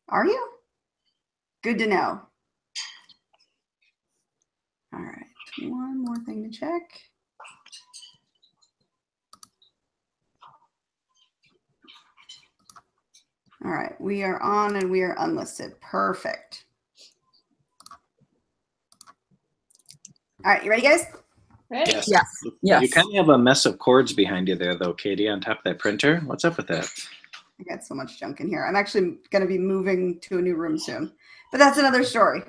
Are you? Good to know. All right, one more thing to check. All right, we are on and we are unlisted. Perfect. All right, you ready, guys? Ready? Yes. Yes. Yes. You kind of have a mess of cords behind you there, though, Katie, on top of that printer. What's up with that? I got so much junk in here. I'm actually going to be moving to a new room soon, but that's another story.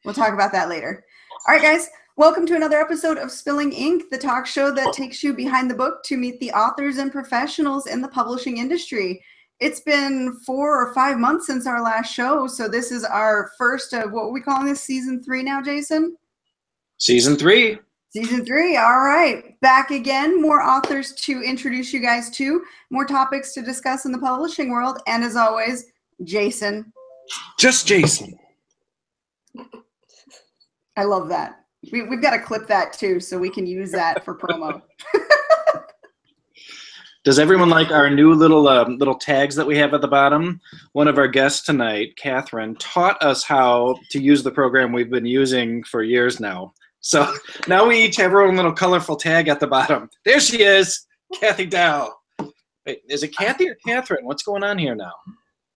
We'll talk about that later. All right, guys, welcome to another episode of Spilling Ink, the talk show that takes you behind the book to meet the authors and professionals in the publishing industry. It's been 4 or 5 months since our last show, so this is our first of what are we calling this, season 3 now, Jason? Season 3. Season 3, all right. Back again, more authors to introduce you guys to, more topics to discuss in the publishing world, and as always, Jason. Just Jason. I love that. We've got to clip that too, so we can use that for promo. Does everyone like our new little tags that we have at the bottom? One of our guests tonight, Catherine, taught us how to use the program we've been using for years now. So now we each have our own little colorful tag at the bottom. There she is, Kathy Dow. Wait, is it Kathy or Catherine? What's going on here now?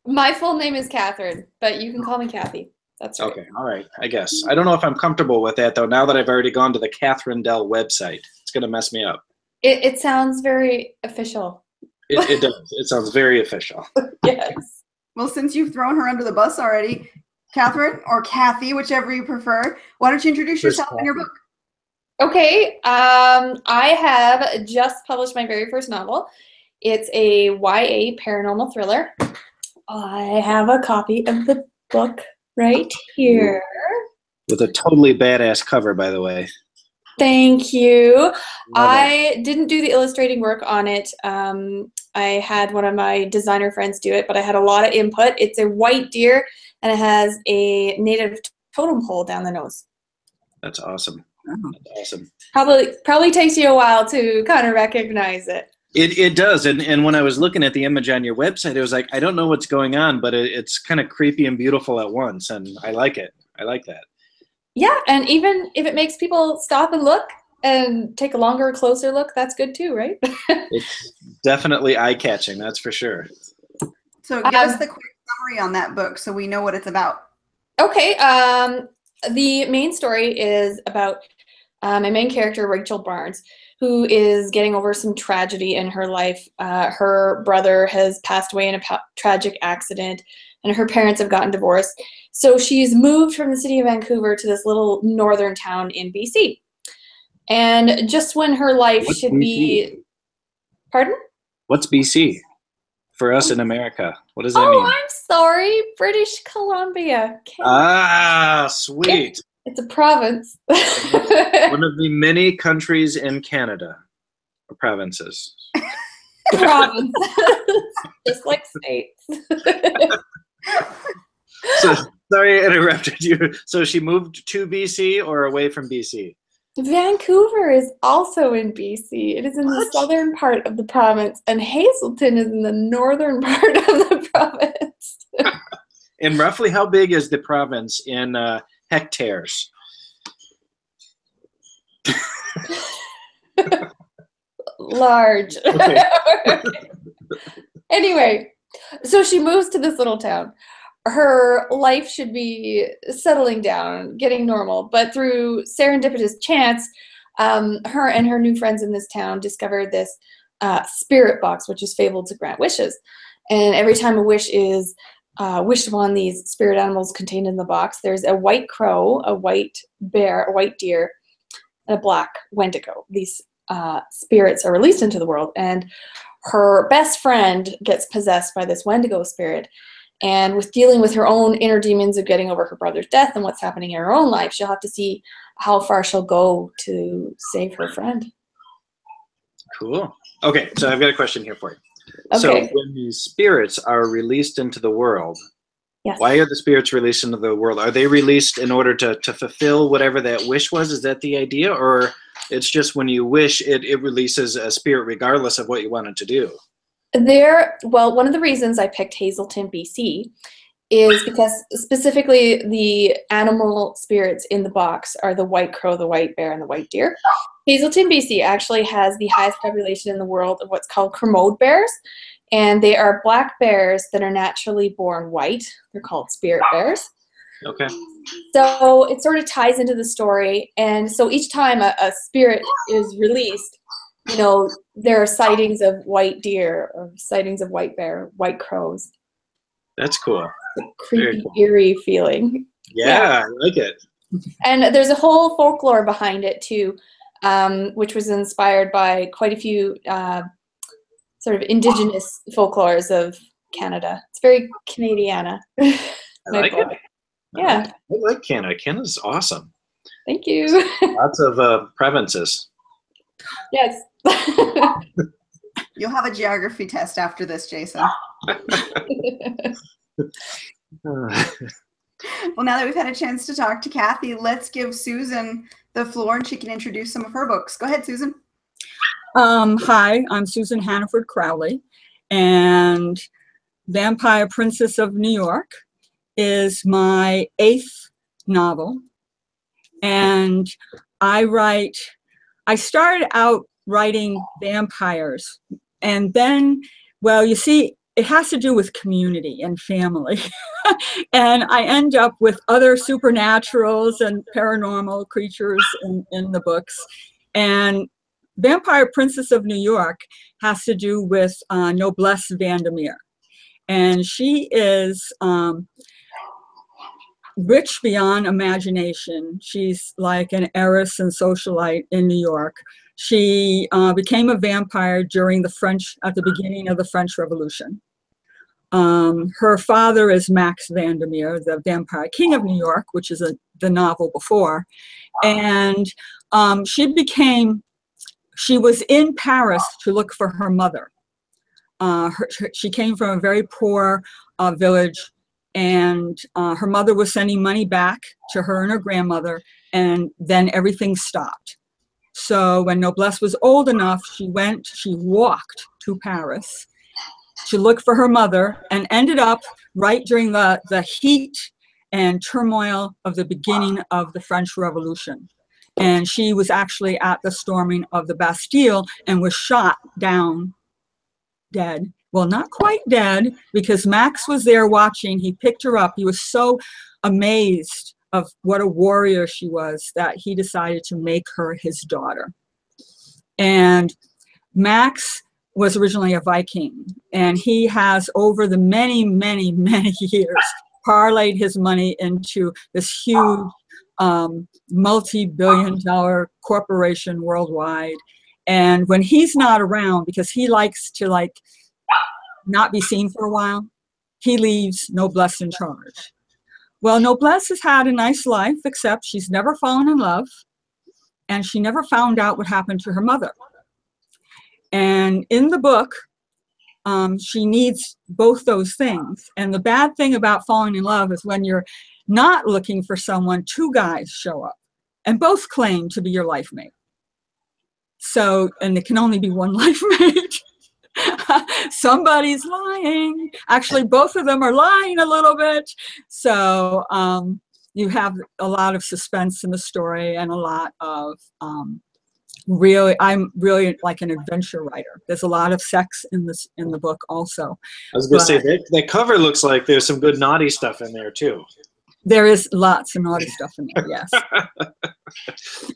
My full name is Catherine, but you can call me Kathy. That's right. Okay, all right, I guess. I don't know if I'm comfortable with that, though, now that I've already gone to the Catherine Dell website. It's going to mess me up. It sounds very official. It does. It sounds very official. Yes. Well, since you've thrown her under the bus already, Catherine, or Kathy, whichever you prefer, why don't you introduce yourself and your book? Okay, I have just published my very first novel. It's a YA paranormal thriller. I have a copy of the book right here. With a totally badass cover, by the way. Thank you. I didn't do the illustrating work on it. I had one of my designer friends do it, but I had a lot of input. It's a white deer, and it has a native totem pole down the nose. That's awesome. That's awesome. Probably takes you a while to kind of recognize it. It does, and when I was looking at the image on your website, it was like, I don't know what's going on, but it's kind of creepy and beautiful at once, and I like it. I like that. Yeah, and even if it makes people stop and look and take a longer, closer look, that's good too, right? It's definitely eye-catching, that's for sure. So give us the quick summary on that book so we know what it's about. Okay, the main story is about my main character, Rachel Barnes, who is getting over some tragedy in her life. Her brother has passed away in a tragic accident, and her parents have gotten divorced. So she's moved from the city of Vancouver to this little northern town in BC. And just when her life What's should BC? be... Pardon? What's BC for us in America? What does that mean? Oh, I'm sorry. British Columbia. Okay. Ah, sweet. It's a province. One of the many countries in Canada, or provinces. Province. Just like states. So, sorry I interrupted you. So she moved to BC or away from BC? Vancouver is also in BC. It is in the southern part of the province, and Hazelton is in the northern part of the province. And roughly how big is the province in hectares? Large. Okay. Anyway, so she moves to this little town. Her life should be settling down, getting normal, but through serendipitous chance, her and her new friends in this town discovered this spirit box, which is fabled to grant wishes. And every time a wish is wished upon these spirit animals contained in the box, there's a white crow, a white bear, a white deer, and a black wendigo. These spirits are released into the world, and her best friend gets possessed by this wendigo spirit. And with dealing with her own inner demons of getting over her brother's death and what's happening in her own life, she'll have to see how far she'll go to save her friend. Cool. Okay, so I've got a question here for you. Okay. So when these spirits are released into the world, Yes. Why are the spirits released into the world? Are they released in order to fulfill whatever that wish was? Is that the idea? Or it's just when you wish, it releases a spirit regardless of what you wanted to do? Well, one of the reasons I picked Hazelton, BC is because specifically the animal spirits in the box are the white crow, the white bear, and the white deer. Hazelton, BC actually has the highest population in the world of what's called Kermode bears, and they are black bears that are naturally born white. They're called spirit bears. Okay. So it sort of ties into the story, and so each time a spirit is released, you know, there are sightings of white deer or sightings of white bear, white crows. That's cool. Creepy, cool. eerie feeling. Yeah, I like it. And there's a whole folklore behind it too, which was inspired by quite a few sort of indigenous folklores of Canada. It's very Canadiana. I like it. Yeah. I like Canada. Canada's awesome. Thank you. Lots of provinces. Yes. You'll have a geography test after this, Jason. Well, now that we've had a chance to talk to Kathy, let's give Susan the floor and she can introduce some of her books. Go ahead, Susan. Hi, I'm Susan Hannaford Crowley, and Vampire Princess of New York is my 8th novel. And I started out writing vampires, and then, well, you see, it has to do with community and family. And I end up with other supernaturals and paranormal creatures in the books. And Vampire Princess of New York has to do with Noblesse Vandermeer. And she is rich beyond imagination. She's like an heiress and socialite in New York. She became a vampire during at the beginning of the French Revolution. Her father is Max Vandermeer, the Vampire King of New York, which is the novel before. And she was in Paris to look for her mother. She came from a very poor village, and her mother was sending money back to her and her grandmother, and then everything stopped. So when Noblesse was old enough, she walked to Paris to look for her mother, and ended up right during the heat and turmoil of the beginning of the French Revolution. And she was actually at the storming of the Bastille and was shot down dead. Well, not quite dead, because Max was there watching. He picked her up. He was so amazed of what a warrior she was that he decided to make her his daughter. And Max was originally a Viking, and he has, over the many, many, many years, parlayed his money into this huge multi-billion-dollar corporation worldwide. And when he's not around, because he likes to not be seen for a while, he leaves Noblesse in charge. Well, Noblesse has had a nice life, except she's never fallen in love, and she never found out what happened to her mother. And in the book, she needs both those things. And the bad thing about falling in love is when you're not looking for someone, 2 guys show up and both claim to be your life mate. So, and it can only be one life mate. Somebody's lying. Actually, both of them are lying a little bit. So you have a lot of suspense in the story, and a lot of I'm really like an adventure writer. There's a lot of sex in the book also. I was going to say, that cover looks like there's some good naughty stuff in there too. There is lots of naughty stuff in there, yes.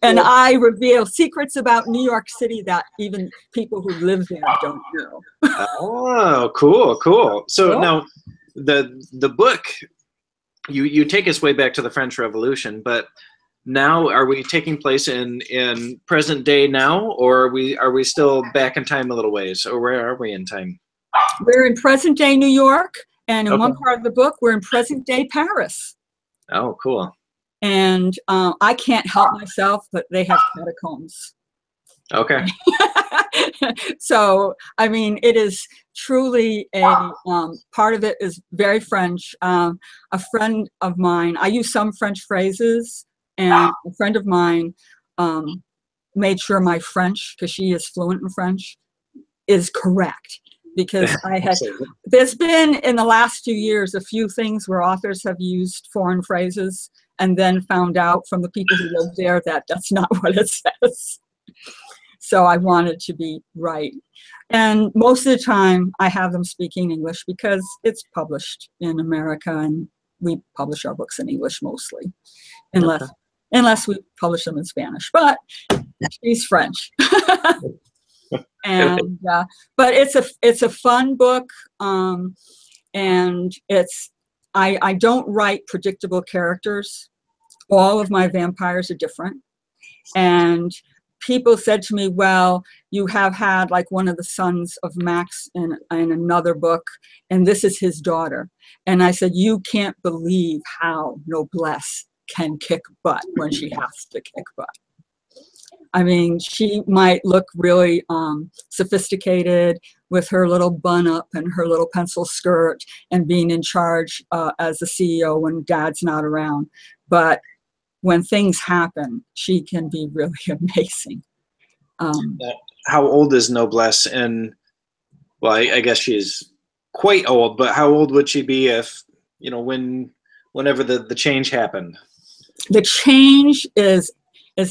And I reveal secrets about New York City that even people who live there don't know. Oh, cool. So cool. Now, the book, you take us way back to the French Revolution, but now are we taking place in present day now, or are we still back in time a little ways, or where are we in time? We're in present day New York, and in one part of the book, we're in present day Paris. Oh, cool. And I can't help myself, but they have catacombs. Okay. So, I mean, it is truly a part of it is very French. A friend of mine, I use some French phrases, and a friend of mine made sure my French, because she is fluent in French, is correct. because there's been in the last few years a few things where authors have used foreign phrases and then found out from the people who live there that that's not what it says. So I wanted to be right. And most of the time I have them speaking English because it's published in America and we publish our books in English mostly, unless we publish them in Spanish, but she's French. And but it's a fun book, and I don't write predictable characters. All of my vampires are different, and people said to me, well, you have had like one of the sons of Max in another book, and this is his daughter. And I said, you can't believe how Noblesse can kick butt when she has to kick butt. I mean, she might look really sophisticated with her little bun up and her little pencil skirt and being in charge as the CEO when dad's not around. But when things happen, she can be really amazing. How old is Noblesse? And well, I guess she's quite old, but how old would she be if, you know, whenever the change happened? The change is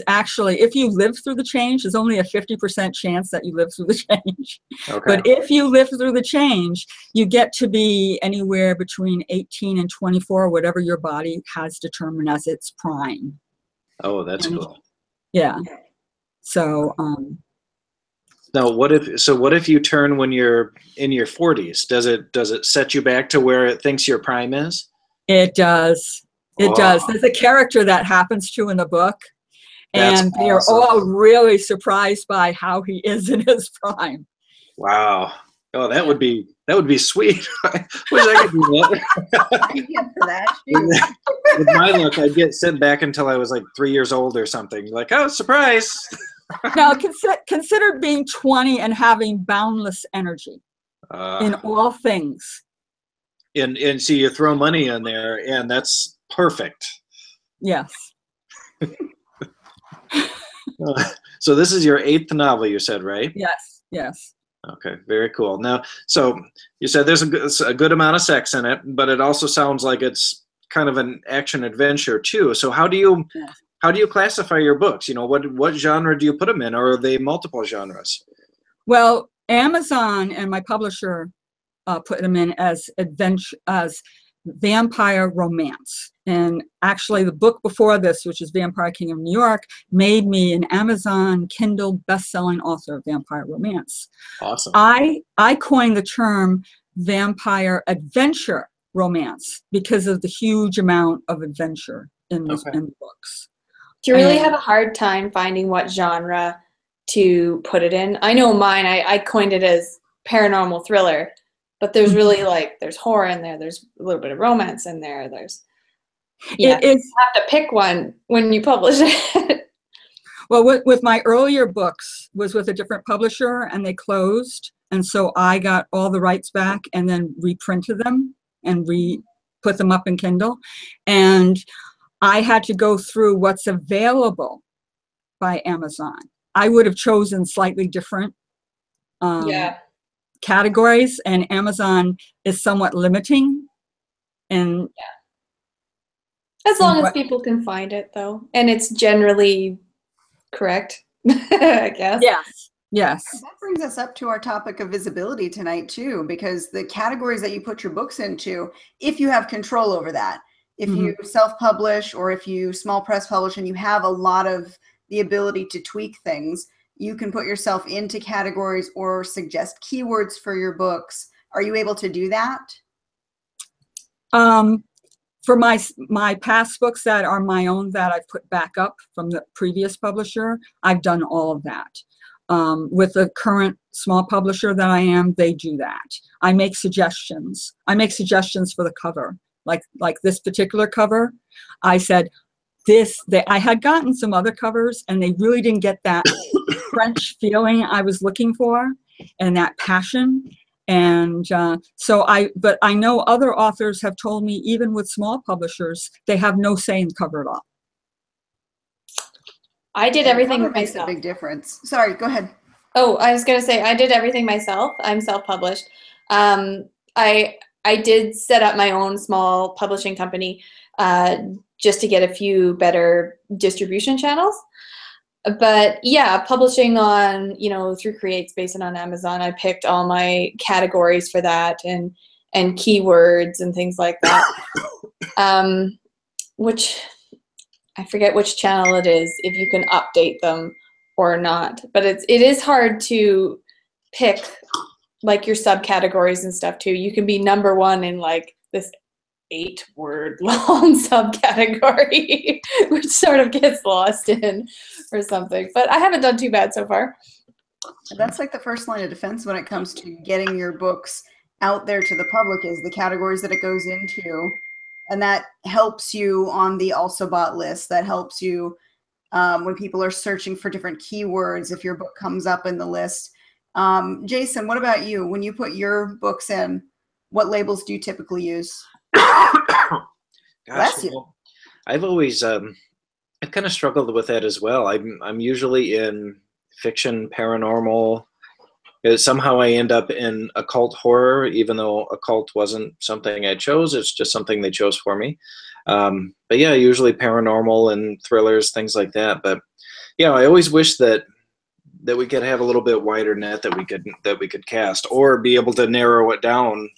actually, if you live through the change, there's only a 50% chance that you live through the change. Okay. But if you live through the change, you get to be anywhere between 18 and 24, whatever your body has determined as its prime. Oh, that's cool. Yeah. So now what if you turn when you're in your 40s? Does it set you back to where it thinks your prime is? It does. It does. There's a character that happens to in the book. And they are all really surprised by how he is in his prime. Wow. Oh, that would be sweet. Wish I could do that. With my luck, I'd get sent back until I was like 3 years old or something. Like, oh, surprise. Now, consider being 20 and having boundless energy in all things. And so you throw money in there, and that's perfect. Yes. So this is your 8th novel, you said, right? Yes, yes. Okay, very cool. Now, so you said there's a good amount of sex in it, but it also sounds like it's kind of an action adventure too. So how do you classify your books? You know, what genre do you put them in, or are they multiple genres? Well, Amazon and my publisher put them in as adventure, as vampire romance. And actually the book before this, which is Vampire King of New York, made me an Amazon Kindle best-selling author of vampire romance. Awesome. I coined the term vampire adventure romance because of the huge amount of adventure in the books. Do you really have a hard time finding what genre to put it in? I know mine, I coined it as paranormal thriller, but there's really there's horror in there, there's a little bit of romance in there, you have to pick one when you publish it. Well, with my earlier books was with a different publisher and they closed. And so I got all the rights back and then reprinted them and put them up in Kindle. And I had to go through what's available by Amazon. I would have chosen slightly different categories, and Amazon is somewhat limiting. And as long as people can find it, though, and it's generally correct, I guess. Yes, yes. That brings us up to our topic of visibility tonight, too, because the categories that you put your books into, if you have control over that, if you self-publish or if you small press publish and you have a lot of the ability to tweak things, you can put yourself into categories or suggest keywords for your books. Are you able to do that? For my past books that are my own that I've put back up from the previous publisher, I've done all of that. With the current small publisher that I am, they do that. I make suggestions. I make suggestions for the cover. Like this particular cover, I said, I had gotten some other covers and they really didn't get that French feeling I was looking for and that passion. And but I know other authors have told me, even with small publishers, they have no say in the cover at all. I did everything Makes a big difference. Sorry, go ahead. Oh, I was gonna say I did everything myself. I'm self-published. I did set up my own small publishing company just to get a few better distribution channels. But yeah, publishing on, through CreateSpace and on Amazon, I picked all my categories for that and keywords and things like that. Which I forget which channel it is, if you can update them or not. But it is hard to pick like your subcategories and stuff too. You can be number one in like this 8-word long subcategory, which sort of gets lost in or something. But I haven't done too bad so far. That's like the first line of defense when it comes to getting your books out there to the public, is the categories that it goes into. And that helps you on the Also Bought list. That helps you when people are searching for different keywords, if your book comes up in the list. Jason, what about you? When you put your books in, what labels do you typically use? Gosh, Bless you. well, I've always I've kind of struggled with that as well. I'm usually in fiction, paranormal. Somehow I end up in occult horror, even though occult wasn't something I chose. It's just something they chose for me. But yeah, usually paranormal and thrillers, things like that. But yeah, I always wish that we could have a little bit wider net that we could cast, or be able to narrow it down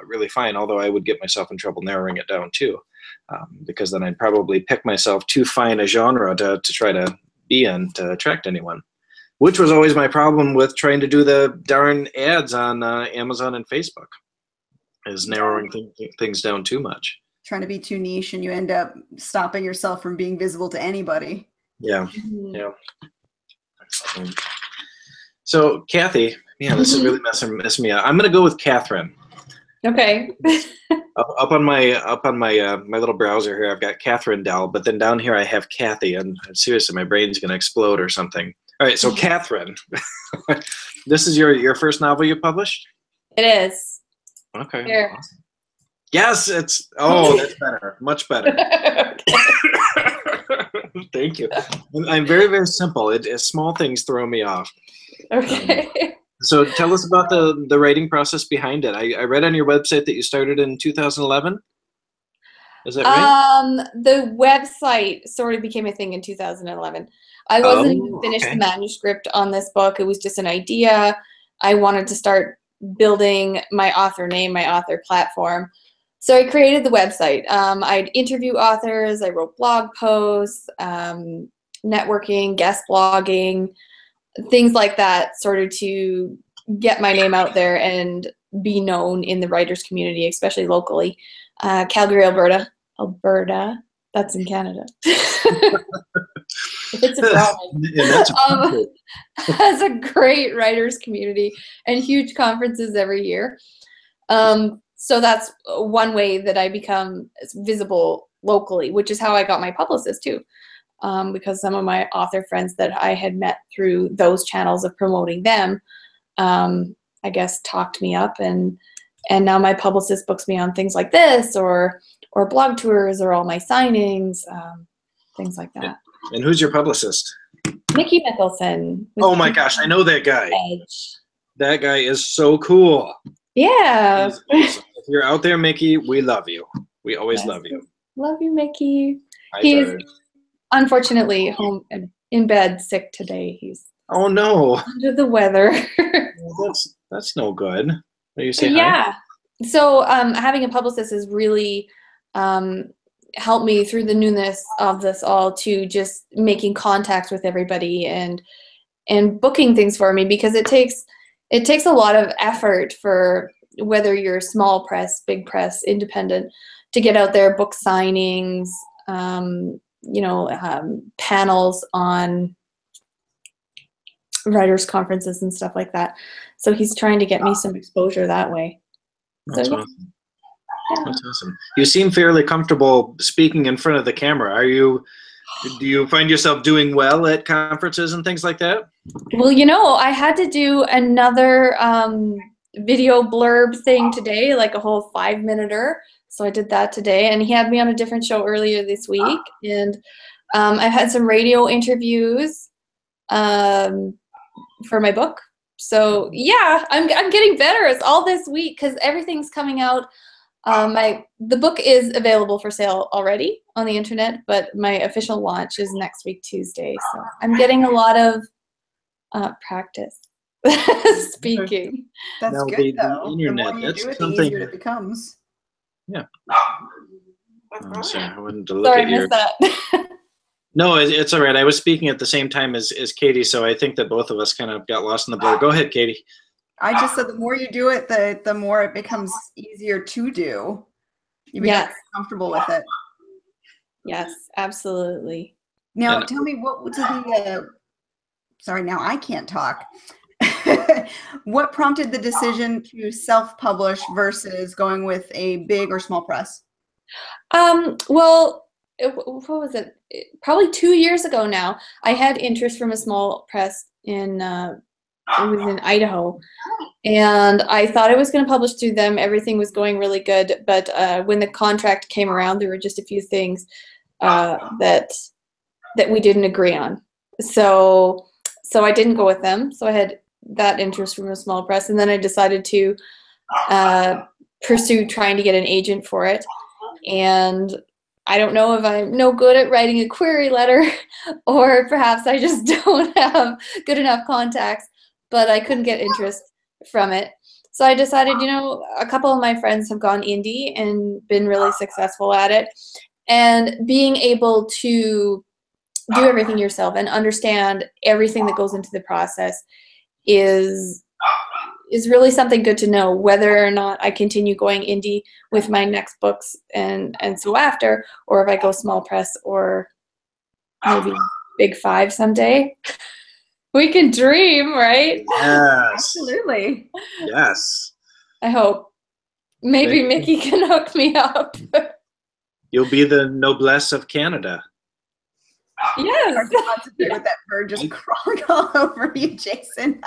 really fine. Although I would get myself in trouble narrowing it down too, because then I'd probably pick myself too fine a genre to try to be in to attract anyone. Which was always my problem with trying to do the darn ads on Amazon and Facebook, is narrowing things down too much. Trying to be too niche, and you end up stopping yourself from being visible to anybody. Yeah, yeah. So Kathy, man, this is really messing me up. I'm gonna go with Catherine. Okay. Up on my my little browser here, I've got Catherine Dell, but then down here I have Kathy, and seriously, my brain's gonna explode or something. All right, so Catherine, this is your first novel you published? It is. Okay. Here. Awesome. Yes, that's better, much better. Thank you. I'm very, very simple. Small things throw me off. Okay. So tell us about the writing process behind it. I read on your website that you started in 2011. Is that right? The website sort of became a thing in 2011. I wasn't even finished the manuscript on this book. It was just an idea. I wanted to start building my author name, my author platform. So I created the website. I'd interview authors. I wrote blog posts, networking, guest blogging, things like that, sort of to get my name out there and be known in the writers community, especially locally. Calgary, Alberta, that's in Canada. It's a problem. Has a great writers community and huge conferences every year. So that's one way that I become visible locally, which is how I got my publicist too. Because some of my author friends that I had met through those channels of promoting them, I guess talked me up, and now my publicist books me on things like this, or blog tours, or all my signings, things like that. And who's your publicist? Mickey Mickelson. Oh my gosh, I know that guy. Edge. That guy is so cool. Yeah. Awesome. If you're out there, Mickey, we love you. We always love you. Love you, Mickey. He's unfortunately home in bed sick today. He's oh no, under the weather. Well, that's no good. Are you saying yeah. Hi? So having a publicist has really helped me through the newness of this all, to just making contacts with everybody and booking things for me, because it takes a lot of effort, for whether you're small press, big press, independent, to get out there, book signings, panels on writers conferences and stuff like that. So he's trying to get me some exposure that way. That's awesome. Yeah. That's awesome. You seem fairly comfortable speaking in front of the camera. Do you find yourself doing well at conferences and things like that? Well, I had to do another video blurb thing today, like a whole 5-minute-er. So I did that today, and he had me on a different show earlier this week. And I've had some radio interviews. for my book. So yeah, I'm getting better. It's all this week because everything's coming out. The book is available for sale already on the internet, but my official launch is next week, Tuesday. So I'm getting a lot of practice speaking. That's Now, good, the though. internet, The more you that's do it, something- the easier it becomes. Yeah. Oh, sorry, I wanted to look Sorry, I at your. missed that. No, it's all right. I was speaking at the same time as Katie, so I think that both of us kind of got lost in the blur. Go ahead, Katie. I just said the more you do it, the more it becomes easier to do. You become Yes. comfortable with it. Yes, absolutely. Now, And- tell me, what was the? Sorry, now I can't talk. What prompted the decision to self-publish versus going with a big or small press? Well, what was it? Probably 2 years ago now, I had interest from a small press in it was in Idaho, and I thought I was going to publish through them. Everything was going really good, but when the contract came around, there were just a few things that we didn't agree on. So I didn't go with them. So I had that interest from a small press, and then I decided to pursue trying to get an agent for it. And I don't know if I'm no good at writing a query letter, or perhaps I just don't have good enough contacts, but I couldn't get interest from it. So I decided, a couple of my friends have gone indie and been really successful at it. And being able to do everything yourself and understand everything that goes into the process is really something good to know, whether or not I continue going indie with my next books and so after, or if I go small press or maybe Big Five someday. We can dream, right? Yes. Absolutely. Yes. I hope. Maybe Thank Mickey can hook me up. You'll be the noblesse of Canada. Yes. Hard to concentrate with that bird just crawling all over you, Jason.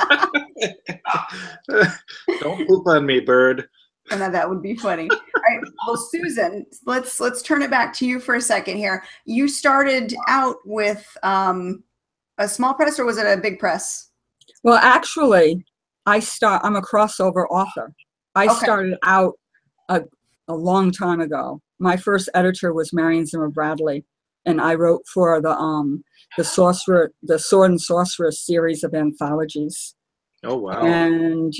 Don't poop on me, bird. And that would be funny. All right. Well, Susan, let's turn it back to you for a second here. You started out with a small press, or was it a big press? Well, actually, I'm a crossover author. I Okay. started out a long time ago. My first editor was Marion Zimmer Bradley, and I wrote for the Sword and Sorceress series of anthologies. Oh, wow. And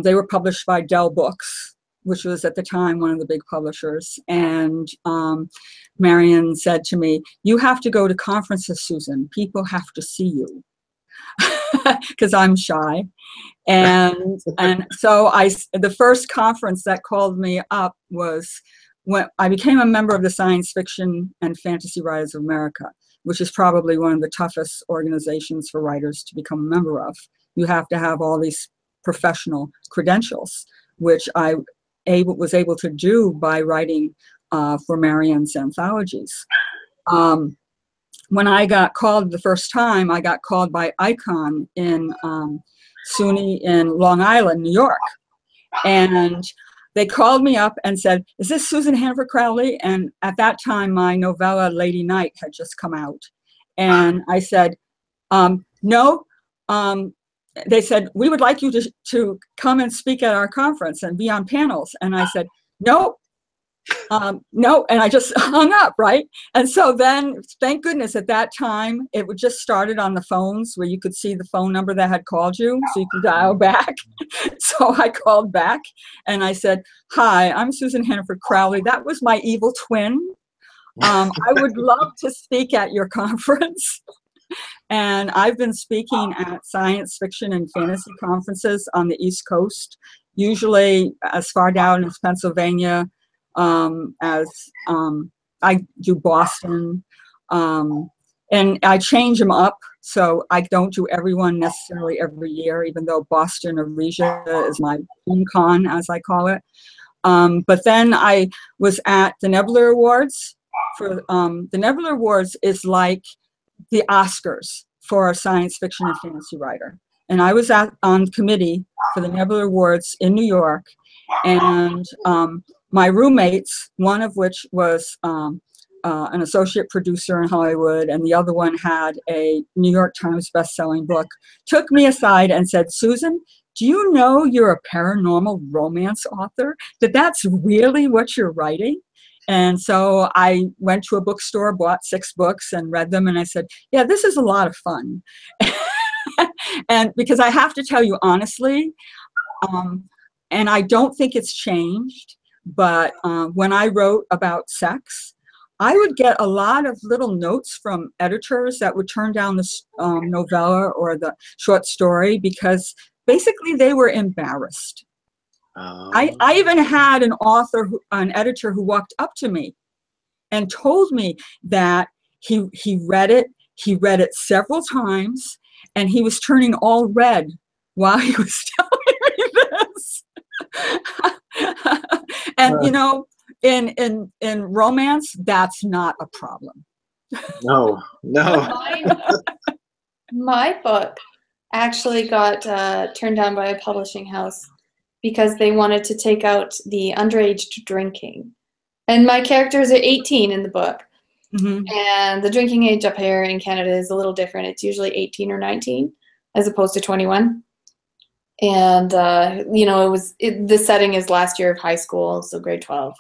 they were published by Dell Books, which was at the time one of the big publishers. And Marion said to me, "You have to go to conferences, Susan. People have to see you," because I'm shy. And so the first conference that called me up was when I became a member of the Science Fiction and Fantasy Writers of America, which is probably one of the toughest organizations for writers to become a member of. You have to have all these professional credentials, which I was able to do by writing for Marion's anthologies. When I got called the first time, I got called by Icon in SUNY in Long Island, New York. And they called me up and said, "Is this Susan Hannaford Crowley?" And at that time, my novella, Lady Night, had just come out. And I said, "No." They said, "We would like you to come and speak at our conference and be on panels." And I said, "No, no." And I just hung up, right? And so then, thank goodness, at that time, it would just started on the phones where you could see the phone number that had called you, so you could dial back. So I called back and I said, "Hi, I'm Susan Hannaford Crowley. That was my evil twin. I would love to speak at your conference." And I've been speaking at science fiction and fantasy conferences on the East Coast, usually as far down as Pennsylvania, as I do Boston, and I change them up. So I don't do everyone necessarily every year, even though Boston or Regia is my home con, as I call it. But then I was at the Nebula Awards. The Nebula Awards is like the Oscars for a science fiction and fantasy writer. And I was on committee for the Nebula Awards in New York. And my roommates, one of which was an associate producer in Hollywood, and the other one had a New York Times best-selling book, took me aside and said, Susan, do you know you're a paranormal romance author? That's really what you're writing? And so I went to a bookstore, bought 6 books and read them. And I said, yeah, this is a lot of fun. And because I have to tell you honestly, and I don't think it's changed, but when I wrote about sex, I would get a lot of little notes from editors that would turn down the novella or the short story because basically they were embarrassed. I even had an editor who walked up to me and told me that he read it several times, and he was turning all red while he was telling me this. And you know, in romance, that's not a problem. No. My book actually got turned down by a publishing house because they wanted to take out the underage drinking. And my characters are 18 in the book. Mm-hmm. And the drinking age up here in Canada is a little different. It's usually 18 or 19 as opposed to 21. And, you know, the setting is last year of high school, so grade 12.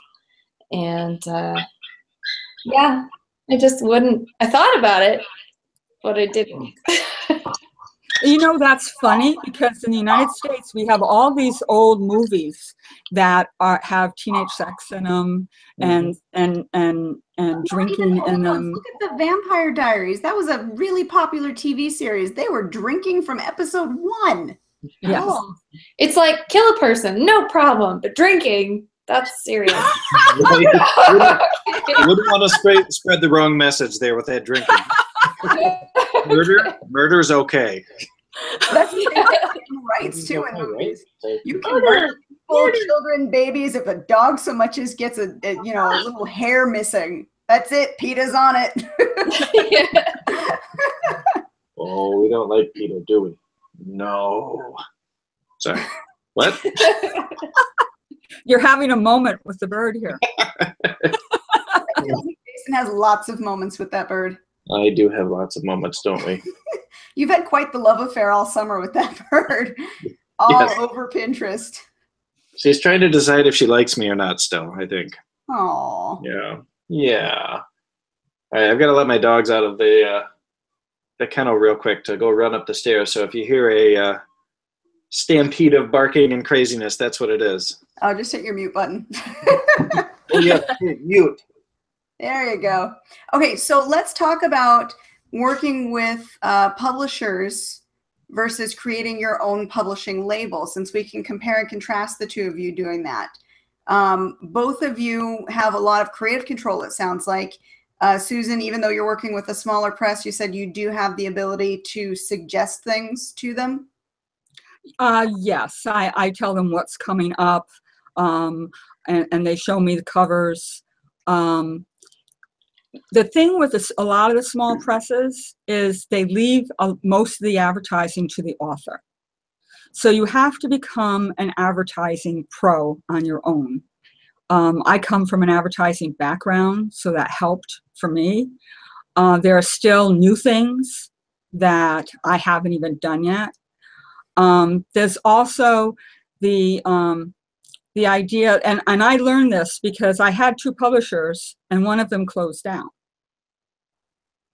And, yeah, I just wouldn't. I thought about it, but I didn't. You know, that's funny because in the United States, we have all these old movies that have teenage sex in them and drinking in them. Look at the Vampire Diaries. That was a really popular TV series. They were drinking from episode 1. Yes. Oh. It's like kill a person, no problem, but drinking, that's serious. You wouldn't want to spread the wrong message there with that drinking. Murder's okay. That's rights too in movies. You can murder full children, babies. If a dog so much as gets a little hair missing, that's it. PETA's on it. Oh, we don't like PETA, do we? No. Sorry. What? You're having a moment with the bird here. Jason has lots of moments with that bird. I do have lots of moments, don't we? You've had quite the love affair all summer with that bird. All over Pinterest. She's trying to decide if she likes me or not still, I think. Aww. Yeah. All right, I've got to let my dogs out of the kennel real quick to go run up the stairs. So if you hear a stampede of barking and craziness, that's what it is. Oh, just hit your mute button. Oh, yeah, mute. There you go. Okay, so let's talk about working with publishers versus creating your own publishing label, since we can compare and contrast the two of you doing that. Both of you have a lot of creative control, it sounds like. Susan, even though you're working with a smaller press, you said you do have the ability to suggest things to them? Yes, I tell them what's coming up, and they show me the covers. The thing with a lot of the small presses is they leave most of the advertising to the author. So you have to become an advertising pro on your own. I come from an advertising background, so that helped for me. There are still new things that I haven't even done yet. There's also the idea, and I learned this because I had 2 publishers and one of them closed down.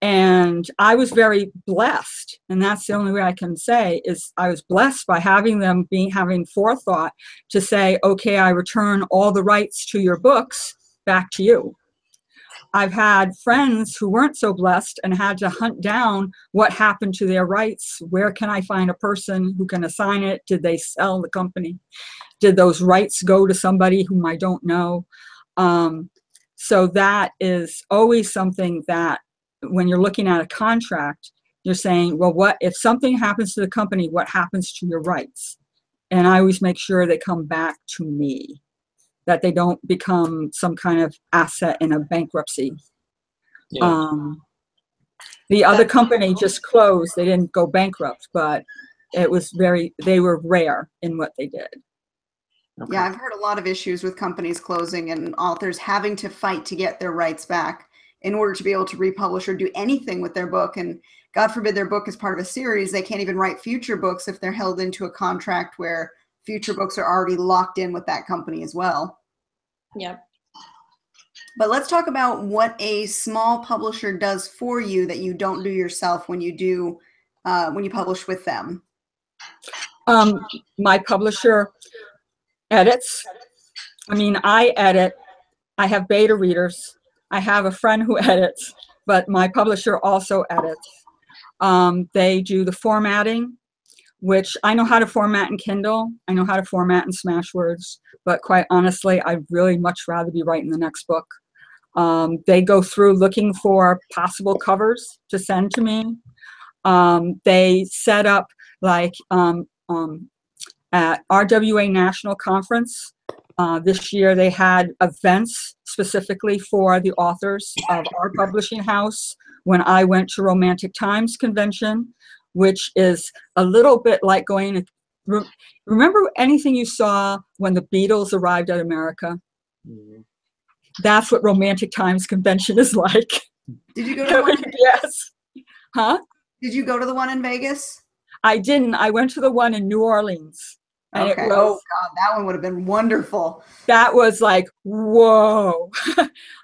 And I was very blessed, and that's the only way I can say is I was blessed by having them having forethought to say, okay, I return all the rights to your books back to you. I've had friends who weren't so blessed and had to hunt down what happened to their rights. Where can I find a person who can assign it? Did they sell the company? Did those rights go to somebody whom I don't know? So that is always something that when you're looking at a contract, you're saying, well, what if something happens to the company, what happens to your rights? And I always make sure they come back to me, that they don't become some kind of asset in a bankruptcy. Yeah. The other company just closed. They didn't go bankrupt, but they were rare in what they did. Okay. Yeah, I've heard a lot of issues with companies closing and authors having to fight to get their rights back. in order to be able to republish or do anything with their book. And God forbid their book is part of a series, they can't even write future books if they're held into a contract where future books are already locked in with that company as well. Yep. But let's talk about what a small publisher does for you that you don't do yourself when you publish with them. My publisher edits. I mean, I edit. I have beta readers. I have a friend who edits, but my publisher also edits. They do the formatting, which I know how to format in Kindle. I know how to format in Smashwords, but quite honestly, I'd really much rather be writing the next book. They go through looking for possible covers to send to me. They set up, like at RWA National Conference this year, they had events specifically for the authors of our publishing house when I went to Romantic Times Convention, which is a little bit like going to, remember anything you saw when the Beatles arrived at America? Mm-hmm. That's what Romantic Times Convention is like. Did you go to the one? Yes. Huh? Did you go to the one in Vegas? I didn't. I went to the one in New Orleans. And okay. It was, oh God, that one would have been wonderful. That was like, whoa.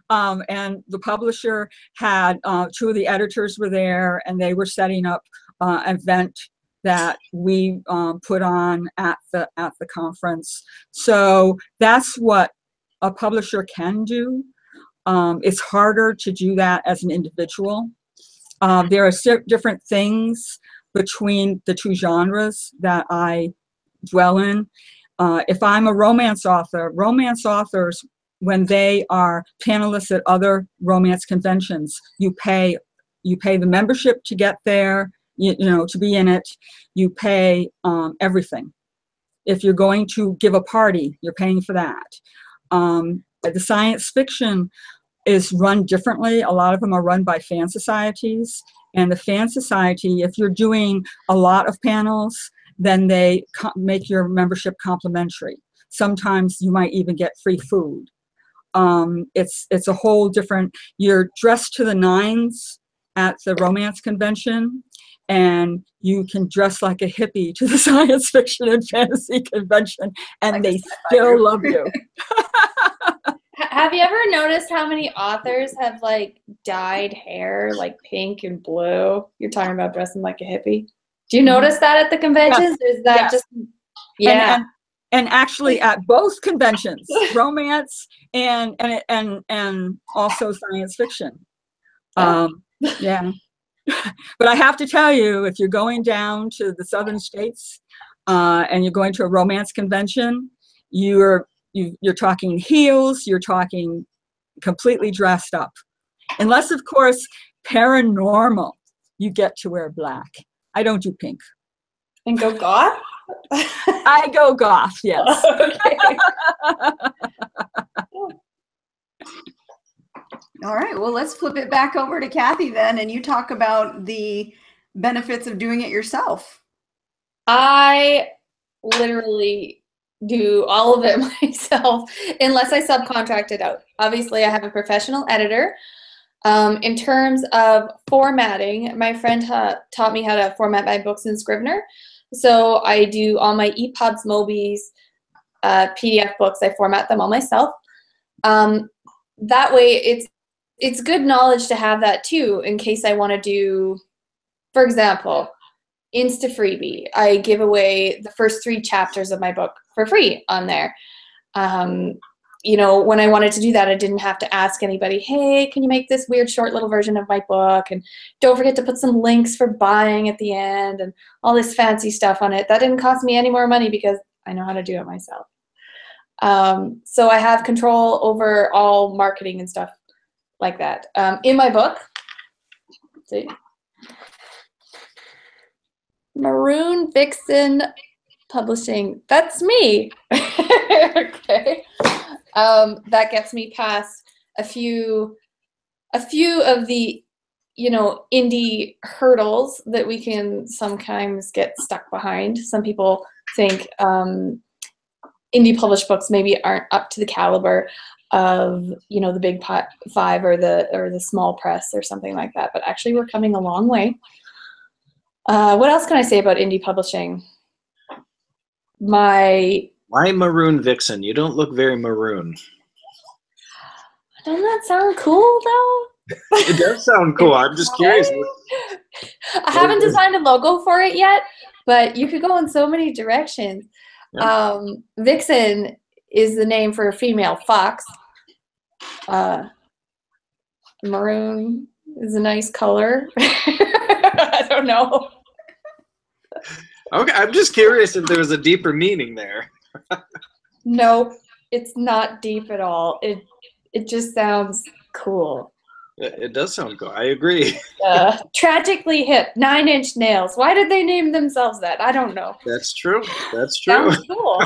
And the publisher had, two of the editors were there, and they were setting up an event that we put on at the conference. So that's what a publisher can do. It's harder to do that as an individual. There are different things between the two genres that I dwell in. If I'm a romance authors, when they are panelists at other romance conventions, you pay the membership to get there, you know, to be in it. You pay everything. If you're going to give a party, you're paying for that. The science fiction is run differently. A lot of them are run by fan societies. And the fan society, if you're doing a lot of panels, then they make your membership complimentary. Sometimes you might even get free food. It's a whole different, you're dressed to the nines at the romance convention, and you can dress like a hippie to the science fiction and fantasy convention, and like they still love you. Have you ever noticed how many authors have like dyed hair like pink and blue? You're talking about dressing like a hippie. Do you notice that at the conventions? Yes. Or is that yes. just yeah? And actually at both conventions, romance and also science fiction. Yeah. But I have to tell you, if you're going down to the southern states and you're going to a romance convention, you're talking heels, you're talking completely dressed up. Unless, of course, paranormal, you get to wear black. I don't do pink. And go goth? I go goth, yes. Okay. All right, well, let's flip it back over to Kathy then, and you talk about the benefits of doing it yourself. I literally do all of it myself, unless I subcontract it out. Obviously, I have a professional editor. In terms of formatting, my friend taught me how to format my books in Scrivener. So I do all my EPUBs, Mobies, PDF books. I format them all myself. That way, it's good knowledge to have that too, in case I want to do, for example, Insta Freebie. I give away the first 3 chapters of my book for free on there. You know, when I wanted to do that, I didn't have to ask anybody, hey, can you make this weird short little version of my book? And don't forget to put some links for buying at the end and all this fancy stuff on it. That didn't cost me any more money because I know how to do it myself. So I have control over all marketing and stuff like that. In my book, let's see, Maroon Vixen Publishing, that's me. Okay. That gets me past a few of the, you know, indie hurdles that we can sometimes get stuck behind. Some people think indie published books maybe aren't up to the caliber of, you know, the big five or the small press or something like that. But actually, we're coming a long way. What else can I say about indie publishing? Why Maroon Vixen? You don't look very maroon. Doesn't that sound cool though? It does sound cool. I'm just curious. I haven't designed a logo for it yet, but you could go in so many directions. Yeah. Vixen is the name for a female fox. Maroon is a nice color. I don't know. Okay, I'm just curious if there was a deeper meaning there. Nope, it's not deep at all. It just sounds cool. It does sound cool. I agree. Tragically hip, 9-inch nails. Why did they name themselves that? I don't know. That's true. That's true. Sounds cool.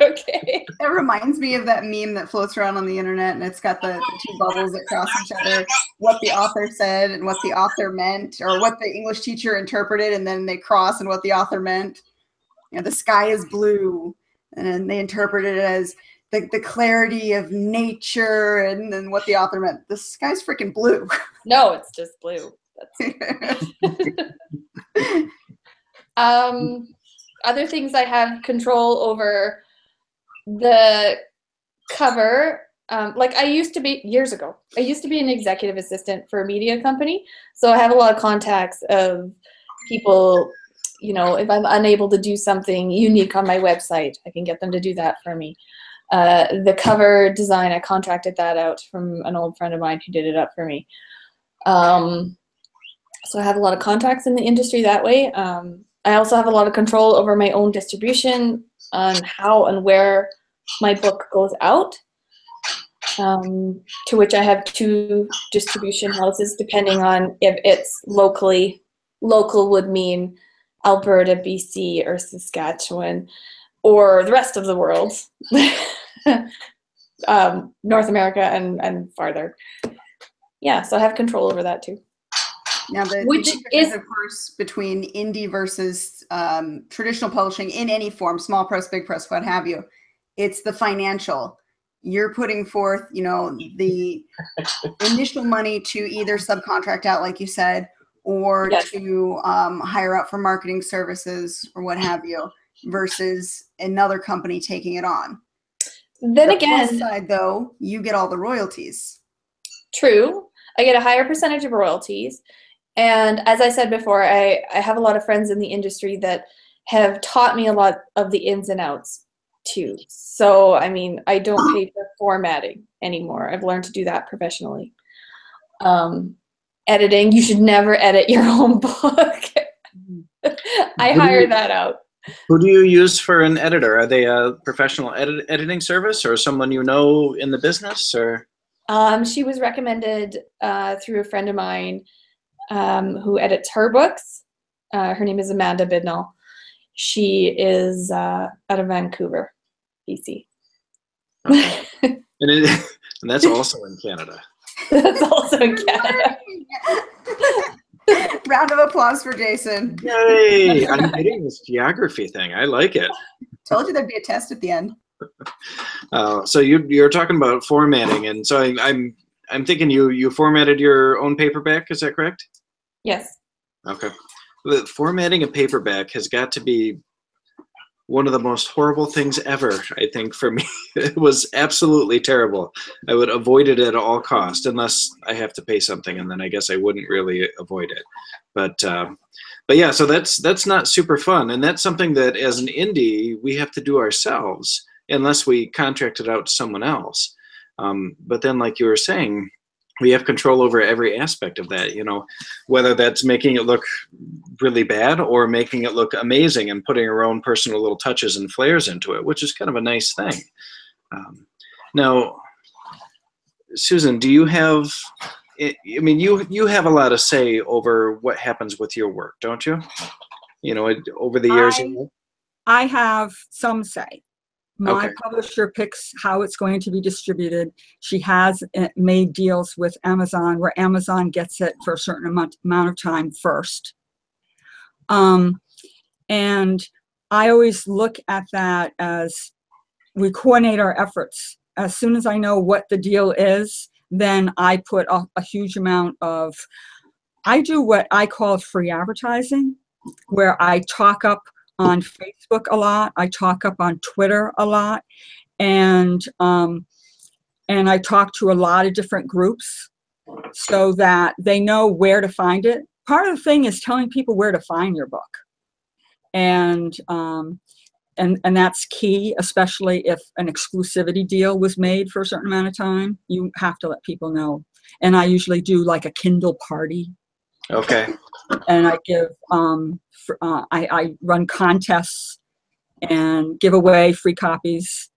Okay. It reminds me of that meme that floats around on the internet, and it's got the two bubbles that cross each other, what the author said and what the author meant, or what the English teacher interpreted, and then they cross and what the author meant. You know, the sky is blue, and then they interpreted it as the clarity of nature, and then what the author meant. The sky's freaking blue. No, it's just blue. Other things I have control over, the cover. Like I used to be, years ago, I used to be an executive assistant for a media company. So I have a lot of contacts of people, you know, if I'm unable to do something unique on my website, I can get them to do that for me. The cover design, I contracted that out from an old friend of mine who did it up for me. So I have a lot of contacts in the industry that way. I also have a lot of control over my own distribution on how and where my book goes out, to which I have 2 distribution houses, depending on if it's local would mean Alberta, BC, or Saskatchewan, or the rest of the world, North America and farther. Yeah, so I have control over that too. Now, the difference, of course, between indie versus traditional publishing in any form, small press, big press, what have you, it's the financial. You're putting forth, you know, the initial money to either subcontract out, like you said, or yes, to hire out for marketing services or what have you, versus another company taking it on. Then the again, plus side, though, you get all the royalties. True. I get a higher percentage of royalties. And as I said before, I have a lot of friends in the industry that have taught me a lot of the ins and outs too. So, I mean, I don't pay for formatting anymore. I've learned to do that professionally. Editing, you should never edit your own book. I hired that out. Who do you use for an editor? Are they a professional editing service or someone you know in the business? Or she was recommended through a friend of mine who edits her books. Her name is Amanda Bidnall. She is out of Vancouver, BC. Okay. and that's also in Canada. That's also in Canada. Round of applause for Jason. Yay! I'm getting this geography thing. I like it. Told you there'd be a test at the end. So you're talking about formatting, and so I'm thinking you formatted your own paperback. Is that correct? Yes. Okay. The formatting a paperback has got to be one of the most horrible things ever, I think, for me. It was absolutely terrible. I would avoid it at all costs, unless I have to pay something, and then I guess I wouldn't really avoid it. But yeah, so that's not super fun, and that's something that as an indie we have to do ourselves, unless we contract it out to someone else. But then, like you were saying, we have control over every aspect of that, you know, whether that's making it look really bad or making it look amazing and putting our own personal little touches and flares into it, which is kind of a nice thing. Now, Susan, do you have, I mean, you have a lot of say over what happens with your work, don't you? You know, over the years. I have some say. My Okay. publisher picks how it's going to be distributed. She has made deals with Amazon where Amazon gets it for a certain amount of time first. And I always look at that as we coordinate our efforts. As soon as I know what the deal is, then I put a huge amount of, I do what I call free advertising, where I talk up on Facebook a lot, I talk up on Twitter a lot, and I talk to a lot of different groups so that they know where to find it. Part of the thing is telling people where to find your book. And that's key, especially if an exclusivity deal was made for a certain amount of time. You have to let people know. And I usually do like a Kindle party. Okay. And I give, I run contests and give away free copies.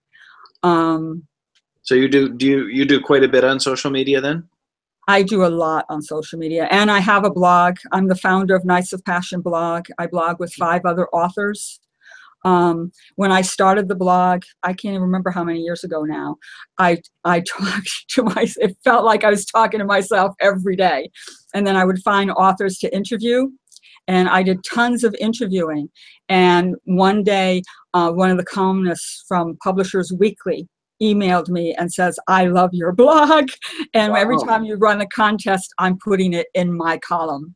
So you do quite a bit on social media then? I do a lot on social media, and I have a blog. I'm the founder of Knights of Passion blog. I blog with 5 other authors. When I started the blog, I can't even remember how many years ago now, I talked to myself. It felt like I was talking to myself every day. And then I would find authors to interview, and I did tons of interviewing. And one day, one of the columnists from Publishers Weekly emailed me and says, I love your blog. And every time you run a contest, I'm putting it in my column.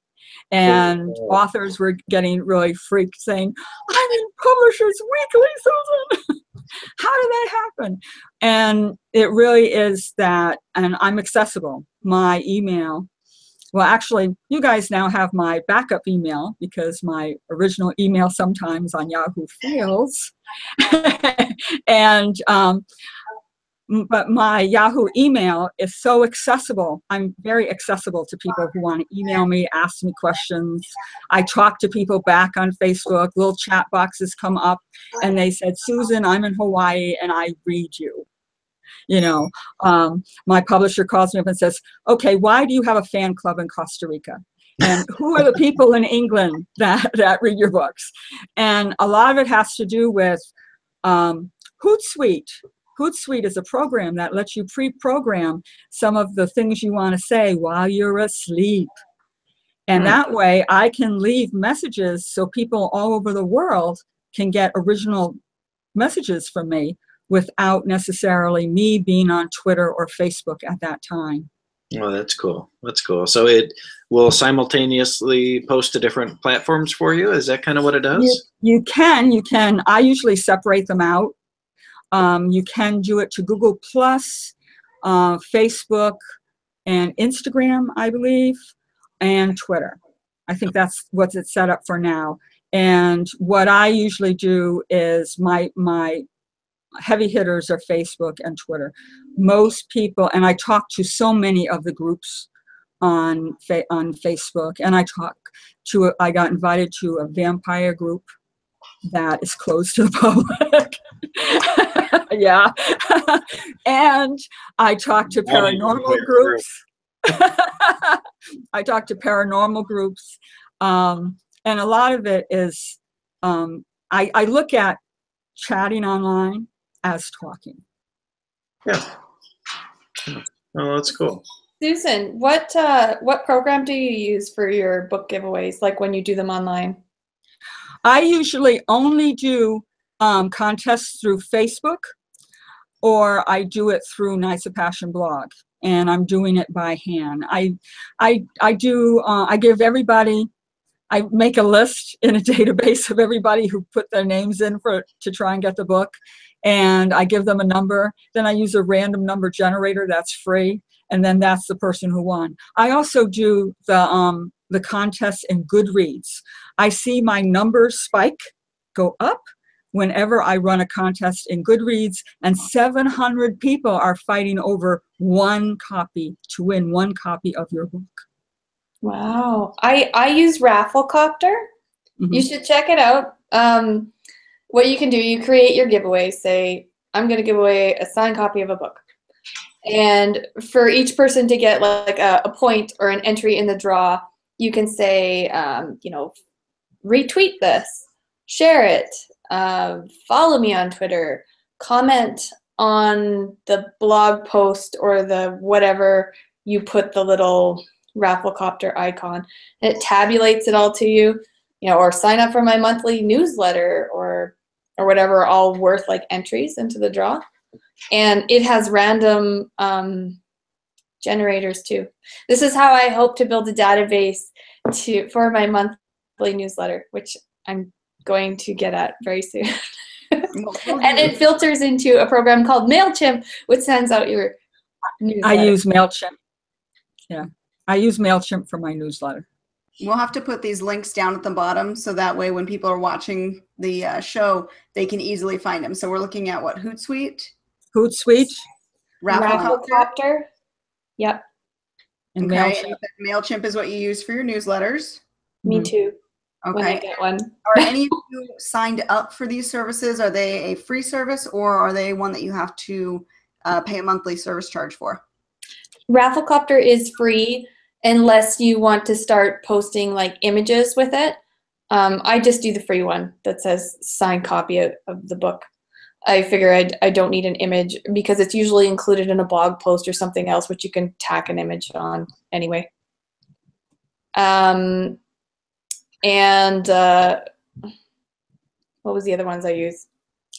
And authors were getting really freaked, saying, I'm in Publishers Weekly, Susan. How did that happen? And it really is that, and I'm accessible. My email, well, actually, you guys now have my backup email because my original email sometimes on Yahoo fails. And but my Yahoo email is so accessible. I'm very accessible to people who want to email me, ask me questions. I talk to people back on Facebook. Little chat boxes come up, and they said, Susan, I'm in Hawaii, and I read you. You know, my publisher calls me up and says, okay, why do you have a fan club in Costa Rica? And who are the people in England that read your books? And a lot of it has to do with Hootsuite. Hootsuite is a program that lets you pre-program some of the things you want to say while you're asleep. And that way I can leave messages so people all over the world can get original messages from me without necessarily me being on Twitter or Facebook at that time. Oh, that's cool. That's cool. So it will simultaneously post to different platforms for you? Is that kind of what it does? You can. I usually separate them out. You can do it to Google Plus, Facebook, and Instagram, I believe, and Twitter. I think that's what's it set up for now. And what I usually do is my heavy hitters are Facebook and Twitter. Most people, and I talk to so many of the groups on Facebook, and I got invited to a vampire group that is closed to the public. Yeah. And I talk to paranormal groups. I talk to paranormal groups. And a lot of it is, I look at chatting online as talking. Yeah. Oh, that's cool. Susan, what program do you use for your book giveaways, like when you do them online? I usually only do contests through Facebook, or I do it through Knights of Passion blog, and I'm doing it by hand. I give everybody, I make a list in a database of everybody who put their names in to try and get the book, and I give them a number. Then I use a random number generator that's free, and then that's the person who won. I also do the contests in Goodreads. I see my numbers spike, go up, whenever I run a contest in Goodreads, and 700 people are fighting over one copy to win one copy of your book. Wow. I use Rafflecopter. Mm-hmm. You should check it out. What you can do, you create your giveaway. Say, I'm going to give away a signed copy of a book. And for each person to get like a point or an entry in the draw, you can say, retweet this, share it, follow me on Twitter, comment on the blog post or the whatever you put the little Rafflecopter icon. It tabulates it all to you, or sign up for my monthly newsletter, or or whatever are all worth like entries into the draw. And it has random generators too. This is how I hope to build a database for my monthly newsletter, which I'm going to get at very soon. And it filters into a program called MailChimp, which sends out your newsletter. I use MailChimp. Yeah, I use MailChimp for my newsletter. We'll have to put these links down at the bottom so that way when people are watching the show, they can easily find them. So we're looking at what? Hootsuite? Hootsuite. Rafflecopter? Yep. And Okay. MailChimp. And MailChimp is what you use for your newsletters. Me too. When I Okay. get one. Are any of you signed up for these services? Are they a free service or are they one that you have to pay a monthly service charge for? Rafflecopter is free unless you want to start posting like images with it. I just do the free one that says signed copy of the book. I figure I don't need an image because it's usually included in a blog post or something else, which you can tack an image on anyway. And what was the other ones I use?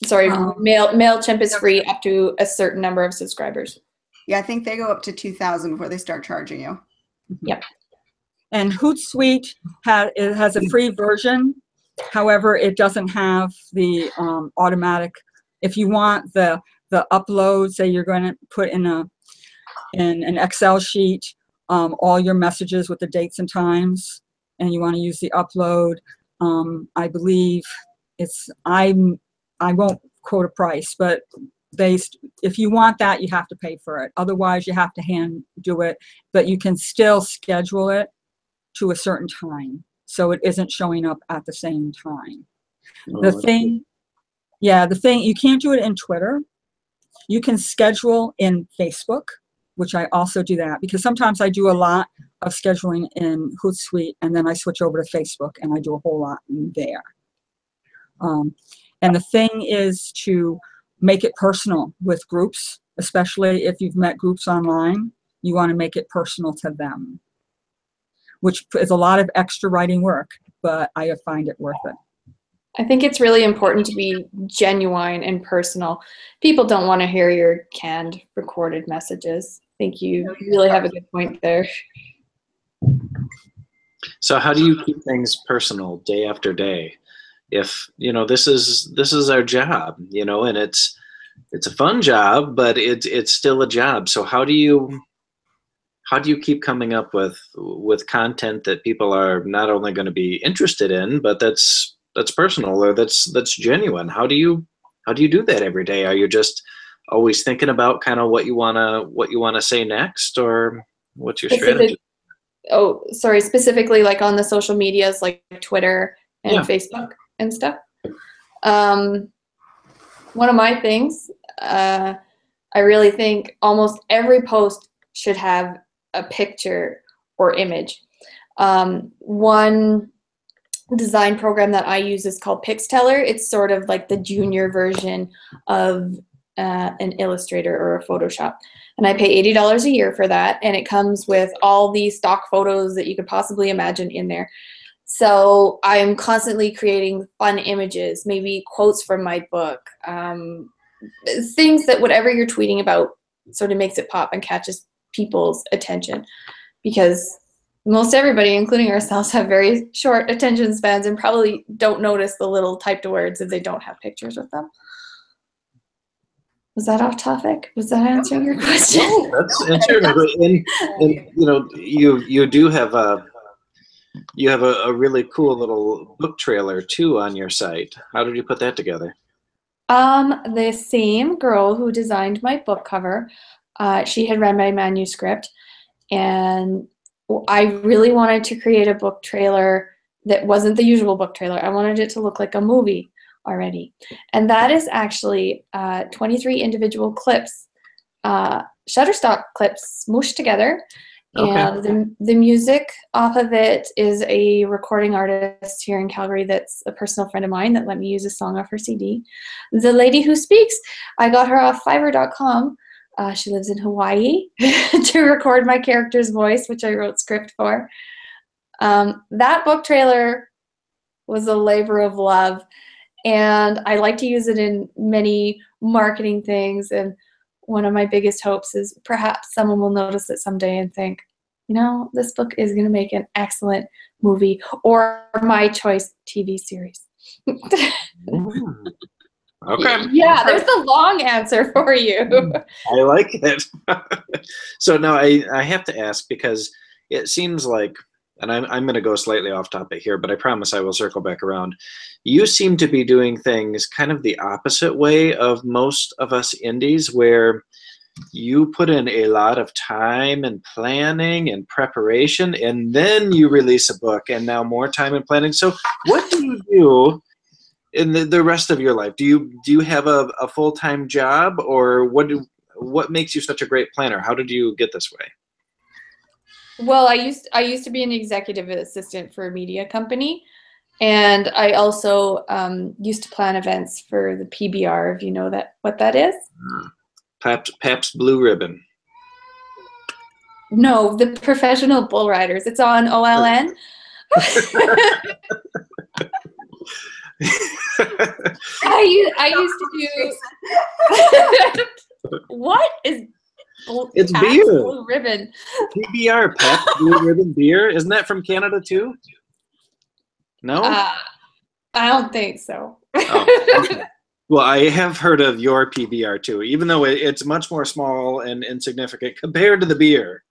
Sorry, MailChimp is free up to a certain number of subscribers. Yeah, I think they go up to 2,000 before they start charging you. Yep. And Hootsuite has a free version. However, it doesn't have the automatic. If you want the upload, say you're going to put in an Excel sheet all your messages with the dates and times, and you want to use the upload, I believe I won't quote a price, but if you want that, you have to pay for it. Otherwise, you have to hand do it, but you can still schedule it to a certain time, so it isn't showing up at the same time. The thing, you can't do it in Twitter. You can schedule in Facebook, which I also do that because sometimes I do a lot of scheduling in Hootsuite and then I switch over to Facebook and I do a whole lot in there. And the thing is to make it personal with groups, especially if you've met groups online, you want to make it personal to them, which is a lot of extra writing work, but I find it worth it. I think it's really important to be genuine and personal. People don't want to hear your canned recorded messages. I think you really have a good point there. So how do you keep things personal day after day? If, this is our job, and it's a fun job, but it's still a job. So how do you keep coming up with content that people are not only going to be interested in, but that's personal or that's genuine? How do you do that every day? Are you just always thinking about kind of what you wanna say next, or what's your strategy? Oh, sorry, specifically like on the social medias like Twitter and Facebook and stuff. One of my things, I really think almost every post should have a picture or image. One design program that I use is called Pixteller. It's sort of like the junior version of an Illustrator or a Photoshop. And I pay $80 a year for that. And it comes with all the stock photos that you could possibly imagine in there. So I'm constantly creating fun images, maybe quotes from my book, things that whatever you're tweeting about sort of makes it pop and catches people's attention, because most everybody, including ourselves, have very short attention spans and probably don't notice the little typed words if they don't have pictures with them. Was that off topic? Was that answering your question? No, that's answering. And you do have a really cool little book trailer too on your site. How did you put that together? The same girl who designed my book cover, she had read my manuscript, and I really wanted to create a book trailer that wasn't the usual book trailer. I wanted it to look like a movie already. And that is actually 23 individual clips, Shutterstock clips smooshed together. Okay. And the music off of it is a recording artist here in Calgary that's a personal friend of mine that let me use a song off her CD. The lady who speaks, I got her off Fiverr.com. She lives in Hawaii to record my character's voice, which I wrote script for. That book trailer was a labor of love. And I like to use it in many marketing things. And one of my biggest hopes is perhaps someone will notice it someday and think, you know, this book is going to make an excellent movie or my choice TV series. Okay. Yeah, there's the long answer for you. I like it. So now I have to ask, because it seems like, and I'm going to go slightly off topic here, but I promise I will circle back around. You seem to be doing things kind of the opposite way of most of us indies, where you put in a lot of time and planning and preparation, and then you release a book, and now more time and planning. So what do you do in the rest of your life? Do you have a full-time job, or what makes you such a great planner? How did you get this way? Well, I used to be an executive assistant for a media company, and I also used to plan events for the PBR, if you know what that is. Pabst Blue Ribbon. No, the Professional Bull Riders. It's on OLN. I used to do. What is? It's Pabst beer. Blue Ribbon. PBR, Pabst Blue Ribbon beer. Isn't that from Canada too? No? I don't think so. Oh, okay. Well, I have heard of your PBR too, even though it's much more small and insignificant compared to the beer.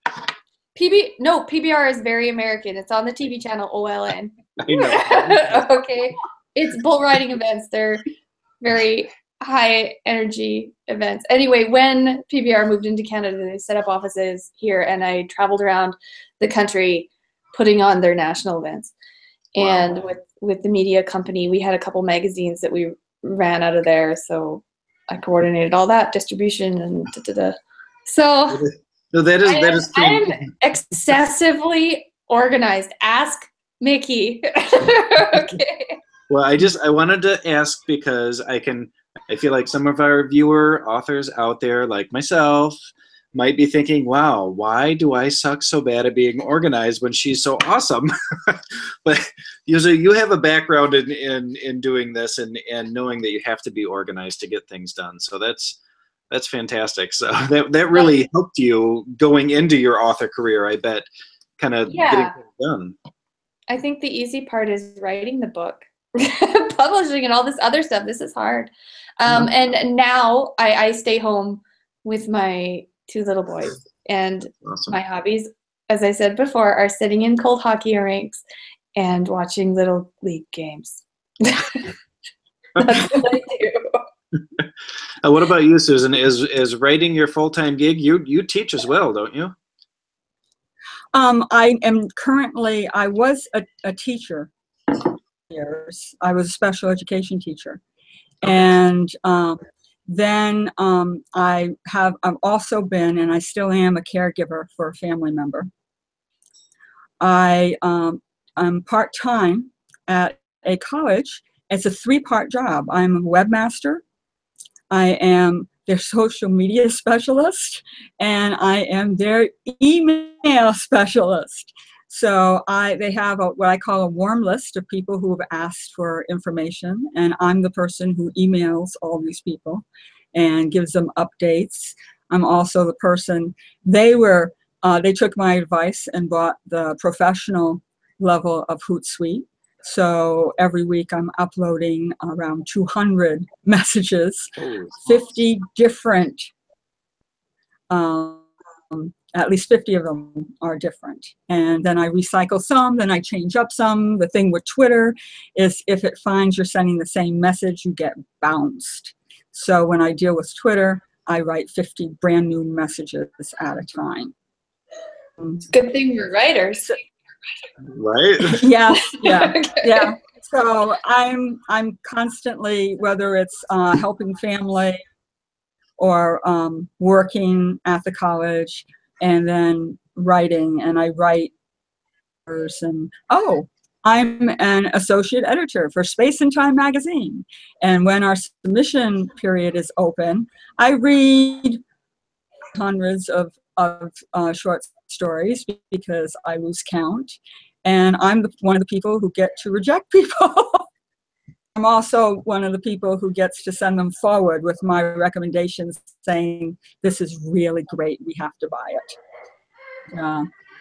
PBR is very American. It's on the TV channel OLN. I know. Okay. It's bull riding events. They're very high energy events. Anyway, when PBR moved into Canada, they set up offices here, and I traveled around the country putting on their national events. Wow. And with the media company, we had a couple magazines that we ran out of there, so I coordinated all that distribution and So No, that is I'm excessively organized. Ask Mickey. Okay. Well, I wanted to ask because I feel like some of our viewer authors out there, like myself, might be thinking, wow, why do I suck so bad at being organized when she's so awesome? But usually you have a background in doing this and knowing that you have to be organized to get things done. So that's fantastic. So that really helped you going into your author career, I bet, kind of getting things done. I think the easy part is writing the book. Publishing and all this other stuff, this is hard. And now I stay home with my 2 little boys, and Awesome. My hobbies, as I said before, are sitting in cold hockey rinks and watching little league games. That's what I do. What about you, Susan? Is writing your full-time gig? You teach as well, don't you? I was a teacher. Years. I was a special education teacher, and then I've also been, and I still am, a caregiver for a family member. I'm part-time at a college. It's a 3-part job. I'm a webmaster, I am their social media specialist, and I am their email specialist. So they have what I call a warm list of people who have asked for information, and I'm the person who emails all these people and gives them updates. I'm also the person, they took my advice and bought the professional level of Hootsuite. So every week I'm uploading around 200 messages, 50 different, at least 50 of them are different. And then I recycle some, then I change up some. The thing with Twitter is if it finds you're sending the same message, you get bounced. So when I deal with Twitter, I write 50 brand new messages at a time. Good thing we're writers. Right? Yes, yeah, Okay. yeah. So I'm constantly, whether it's helping family or working at the college, and then writing, and I write, and I'm an associate editor for Space and Time magazine. And when our submission period is open, I read hundreds of short stories because I lose count. And I'm one of the people who get to reject people. I'm also one of the people who gets to send them forward with my recommendations saying, this is really great, we have to buy it.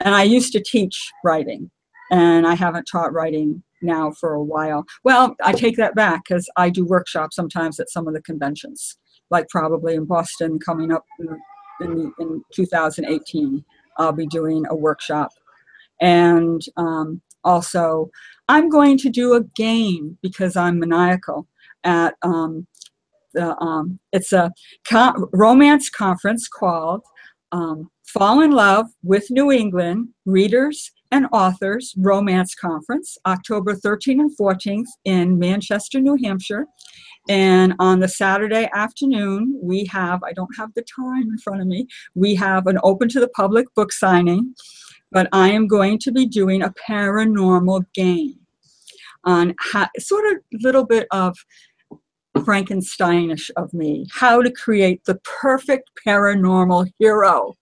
And I used to teach writing, and I haven't taught writing now for a while. Well, I take that back, because I do workshops sometimes at some of the conventions, like probably in Boston coming up in 2018. I'll be doing a workshop. And also, I'm going to do a game, because I'm maniacal, at it's a romance conference called Fall in Love with New England Readers and Authors Romance Conference, October 13th and 14th in Manchester, New Hampshire. And on the Saturday afternoon, we have, I don't have the time in front of me, we have an open to the public book signing, but I am going to be doing a paranormal game on how, sort of a little bit of Frankensteinish of me, how to create the perfect paranormal hero.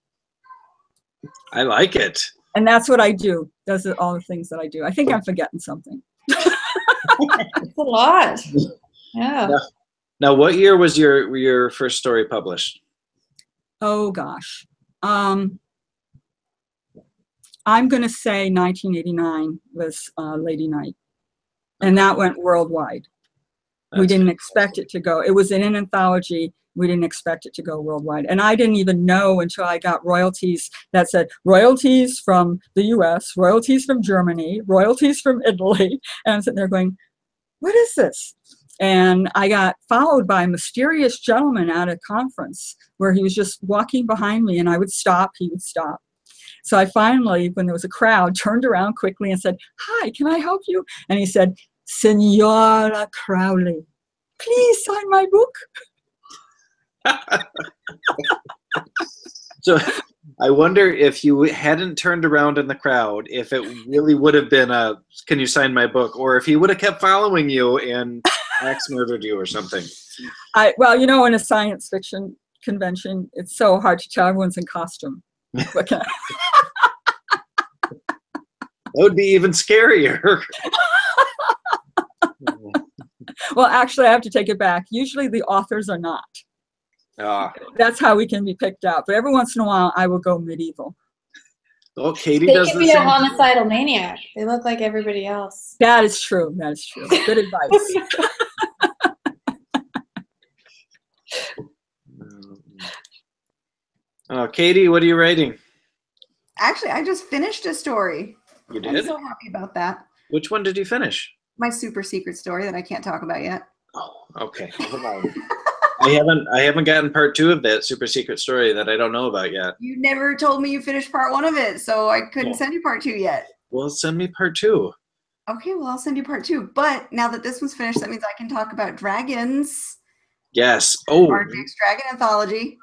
I like it. And that's what I do. Those are all the things that I do. I think I'm forgetting something. It's a lot. Yeah. Now, what year was your first story published? Oh gosh. I'm going to say 1989 was Lady Night. And that went worldwide. We didn't expect it to go. It was in an anthology. We didn't expect it to go worldwide. And I didn't even know until I got royalties that said royalties from the US, royalties from Germany, royalties from Italy. And I'm sitting there going, what is this? And I got followed by a mysterious gentleman at a conference where he was just walking behind me, and I would stop, he would stop. So I finally, when there was a crowd, turned around quickly and said, hi, can I help you? And he said, Senora Crowley, please sign my book. So I wonder if you hadn't turned around in the crowd, if it really would have been a, can you sign my book? Or if he would have kept following you and axe murdered you or something. Well, you know, in a science fiction convention, it's so hard to tell. Everyone's in costume. That would be even scarier. Well, actually, I have to take it back. Usually the authors are not. That's how we can be picked out. But every once in a while, I will go medieval. Well, Katie they does can the be a same. homicidal maniac. They look like everybody else. That is true. That is true. Good advice. Katie, what are you writing? Actually, I just finished a story. You did? I'm so happy about that. Which one did you finish? My super secret story that I can't talk about yet. Oh, okay. Hold on. I haven't gotten part 2 of that super secret story that I don't know about yet. You never told me you finished part 1 of it, so I couldn't send you part 2 yet. Well, send me part 2. Okay, well, I'll send you part 2. But now that this one's finished, that means I can talk about dragons. Yes. Oh. Our next dragon anthology.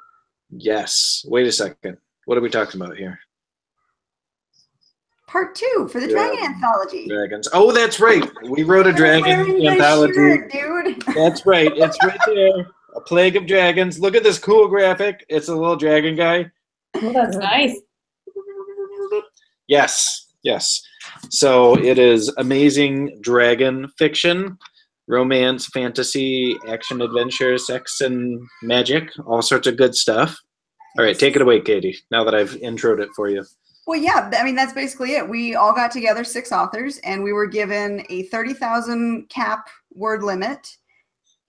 Yes. Wait a second. What are we talking about here? Part 2 for the dragon anthology. Dragons. Oh, that's right. We wrote a dragon anthology. Shirt, dude. That's right. It's right there. A Plague of Dragons. Look at this cool graphic. It's a little dragon guy. Oh, that's nice. Yes. Yes. So it is amazing dragon fiction, romance, fantasy, action, adventure, sex, and magic. All sorts of good stuff. All right, take it away, Katie, now that I've introed it for you. Well, yeah, I mean, that's basically it. We all got together, 6 authors, and we were given a 30,000 cap word limit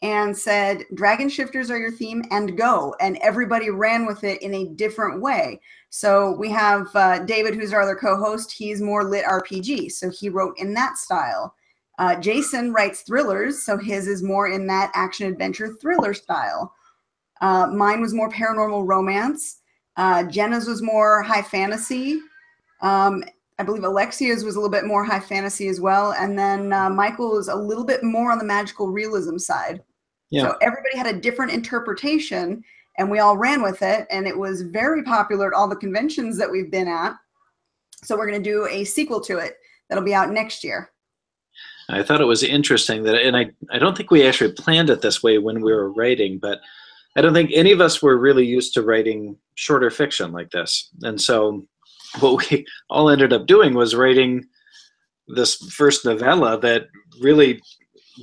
and said, dragon shifters are your theme, and go. And everybody ran with it in a different way. So we have David, who's our other co-host. He's more lit RPG, so he wrote in that style. Jason writes thrillers, so his is more in that action-adventure thriller style. Mine was more paranormal romance. Jenna's was more high fantasy. I believe Alexia's was a little bit more high fantasy as well. And then Michael is a little bit more on the magical realism side. Yeah. So everybody had a different interpretation, and we all ran with it. And it was very popular at all the conventions that we've been at. So we're going to do a sequel to it that'll be out next year. I thought it was interesting that, and I don't think we actually planned it this way when we were writing, but I don't think any of us were really used to writing shorter fiction like this. And so what we all ended up doing was writing this first novella that really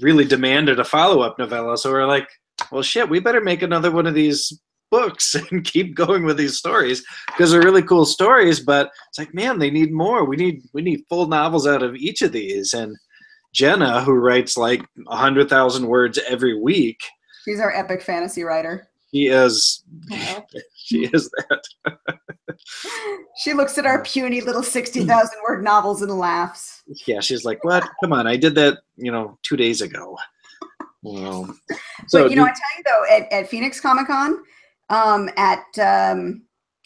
really demanded a follow-up novella. So we're like, well, shit, we better make another one of these books and keep going with these stories because they're really cool stories. But it's like, man, they need more. We need full novels out of each of these. And Jenna, who writes like 100,000 words every week, She's our epic fantasy writer. she is that. She looks at our puny little 60,000 word novels and laughs. Yeah, she's like, what? Come on, I did that, 2 days ago. Well, so But I tell you though, at Phoenix Comic Con, at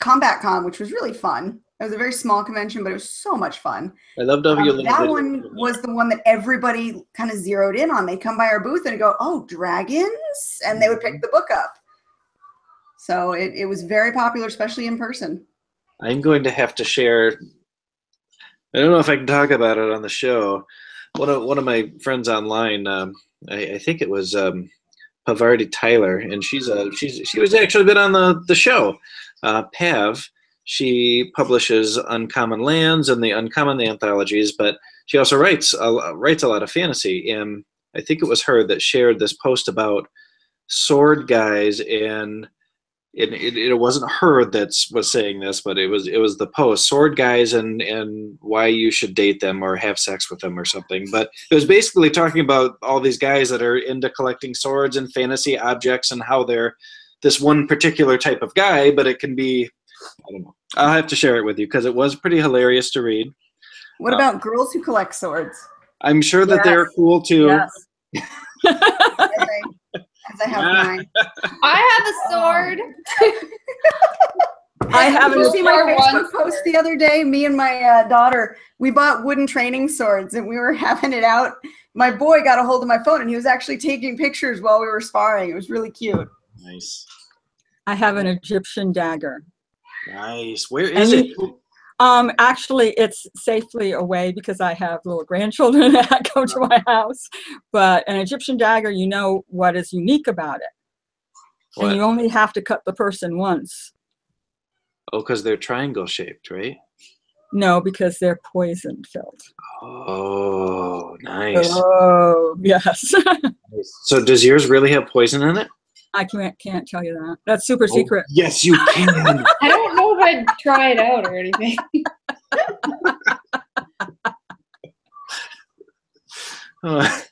Combat Con, which was really fun. It was a very small convention, but it was so much fun. I loved how you that one was the one that everybody kind of zeroed in on. They come by our booth and go, "Oh, dragons," and they would pick the book up. So it was very popular, especially in person. I'm going to have to share. I don't know if I can talk about it on the show. One of my friends online, I think it was Pavardi Tyler, and she was actually been on the show. Pav, she publishes Uncommon Lands and the Uncommon anthologies, but she also writes a lot of fantasy. And I think it was her that shared this post about sword guys, and it wasn't her that was saying this, but it was the post, sword guys and why you should date them or have sex with them or something. But it was basically talking about all these guys that are into collecting swords and fantasy objects and how they're this one particular type of guy, but it can be, I don't know. I'll have to share it with you because it was pretty hilarious to read. What about girls who collect swords? I'm sure that they're cool too. Yes. As I have mine. I have a sword. I haven't Did you see my Or Facebook one post the other day? Me and my daughter, we bought wooden training swords and we were having it out. My boy got a hold of my phone and he was actually taking pictures while we were sparring. It was really cute. Nice. I have an Egyptian dagger. Nice. Where is it? Actually, it's safely away because I have little grandchildren that come to my house. But an Egyptian dagger, you know what is unique about it. What? And you only have to cut the person once. Oh, because they're triangle shaped, right? No, because they're poison filled. Oh, nice. Oh, yes. So does yours really have poison in it? I can't tell you that. That's super secret. Yes, you can. I don't know if I'd try it out or anything. I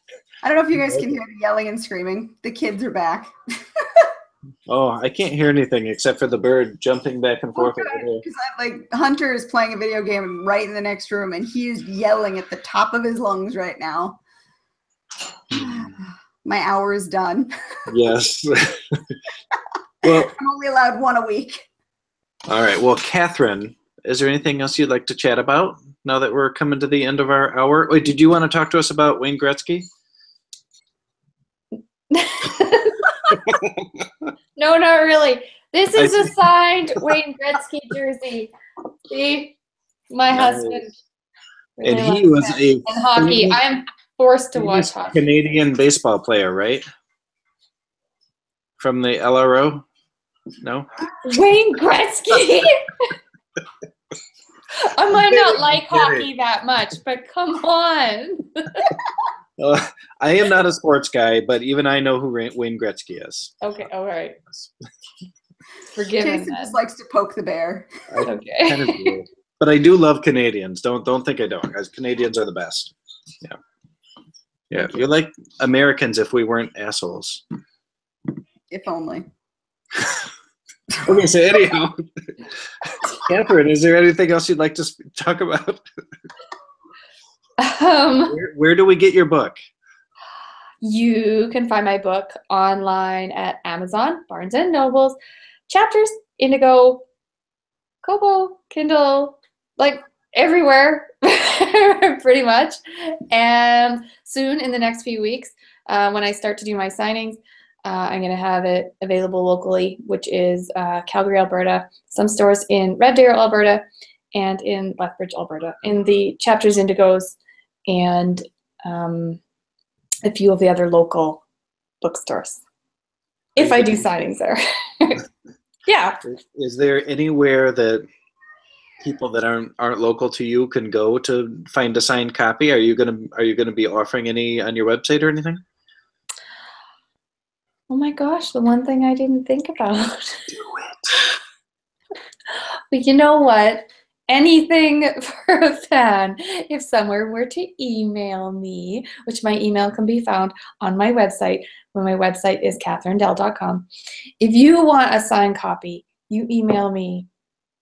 don't know if you guys can hear the yelling and screaming. The kids are back. I can't hear anything except for the bird jumping back and forth over there. Because Hunter is playing a video game right in the next room, and he is yelling at the top of his lungs right now. My hour is done. Yes. Well, I'm only allowed one a week. all right. Well, Catherine, is there anything else you'd like to chat about now that we're coming to the end of our hour? Wait, did you want to talk to us about Wayne Gretzky? No, not really. This is a signed Wayne Gretzky jersey. See, my husband. And really he was likes it. And hockey. I am forced to watch hockey. Canadian baseball player, right? From the LRO? No? Wayne Gretzky. I might not like hockey that much, but come on. I am not a sports guy, but even I know who Wayne Gretzky is. Okay, all right. Forgive him. Jason just likes to poke the bear. Okay. Kind of do. But I do love Canadians. Don't think I don't, guys. Canadians are the best. Yeah. Yeah, you're like Americans if we weren't assholes. If only. Okay, so anyhow, Catherine, is there anything else you'd like to talk about? Where do we get your book? You can find my book online at Amazon, Barnes & Nobles, Chapters, Indigo, Kobo, Kindle, like everywhere, pretty much. And soon, in the next few weeks, when I start to do my signings, I'm going to have it available locally, which is Calgary, Alberta, some stores in Red Deer, Alberta, and in Lethbridge, Alberta, in the Chapters Indigos, and a few of the other local bookstores, if I do signings there. Yeah. Is there anywhere that people that aren't local to you can go to find a signed copy? Are you gonna be offering any on your website or anything? Oh my gosh, the one thing I didn't think about. Do it. But you know what? Anything for a fan. If someone were to email me, which my email can be found on my website, when my website is katherindell.com. If you want a signed copy, you email me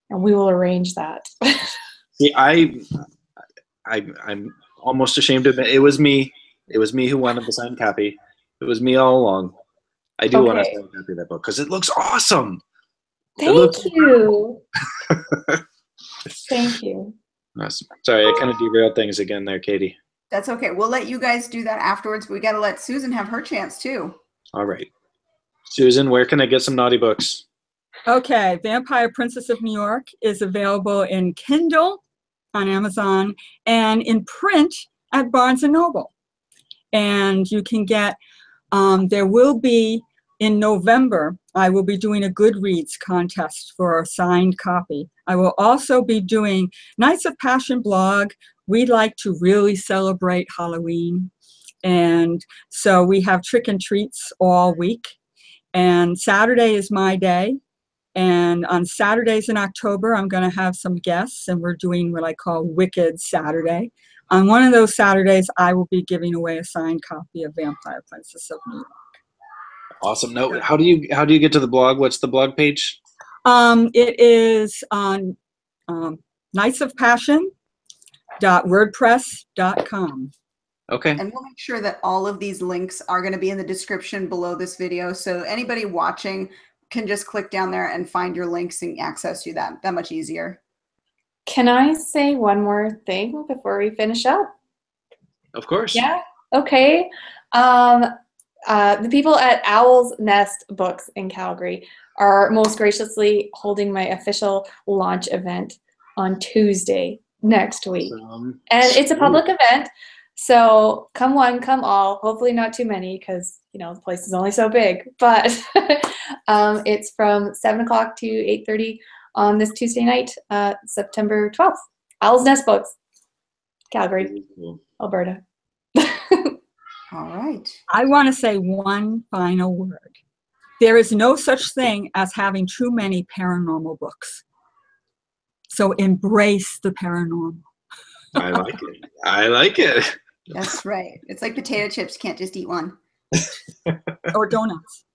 and we will arrange that. See, I'm almost ashamed to admit it was me. It was me who wanted the signed copy. It was me all along. I do want a Okay. signed copy of that book because it looks awesome. Thank you. Thank you. Awesome. Sorry, I kind of derailed things again there, Katie. That's okay. We'll let you guys do that afterwards, but we got to let Susan have her chance too. All right. Susan, where can I get some naughty books? Okay, Vampire Princess of New York is available in Kindle on Amazon and in print at Barnes & Noble. And you can get, there will be, in November, I will be doing a Goodreads contest for a signed copy. I will also be doing Nights of Passion blog. We like to really celebrate Halloween. And so we have trick and treats all week. And Saturday is my day. And on Saturdays in October, I'm going to have some guests, and we're doing what I call Wicked Saturday. On one of those Saturdays, I will be giving away a signed copy of Vampire Princess of New York. Awesome. No, how do you get to the blog? What's the blog page? It is on nightsofpassion.wordpress.com. Okay. And we'll make sure that all of these links are going to be in the description below this video. So anybody watching can just click down there and find your links and access you that much easier. Can I say one more thing before we finish up? Of course. Yeah. Okay. The people at Owl's Nest Books in Calgary are most graciously holding my official launch event on Tuesday next week. Awesome. And it's a public event, so come one, come all. Hopefully not too many because, you know, the place is only so big. But it's from 7 o'clock to 8:30 on this Tuesday night, September 12th. Owl's Nest Books, Calgary, Alberta. All right. I want to say one final word. There is no such thing as having too many paranormal books. So embrace the paranormal. I like it. I like it. That's right. It's like potato chips. Can't just eat one. Or donuts.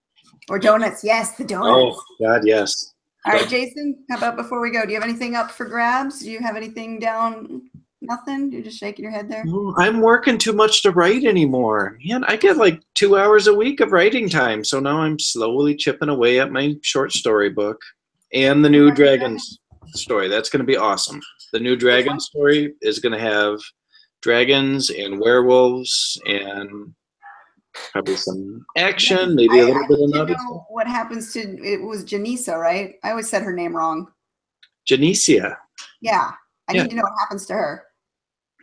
Or donuts. Yes, the donuts. Oh, God, yes. All right, Jason, how about before we go, do you have anything up for grabs? Do you have anything down? Nothing? You're just shaking your head there? No, I'm working too much to write anymore. Man, I get like 2 hours a week of writing time. So now I'm slowly chipping away at my short story book and the new Dragons story. That's going to be awesome. The new Dragon story is going to have dragons and werewolves and probably some action, maybe a little bit of I naughty know stuff. what happens to, it was Janissa, right? I always said her name wrong. Janicia. Yeah. I Yeah. need to know what happens to her.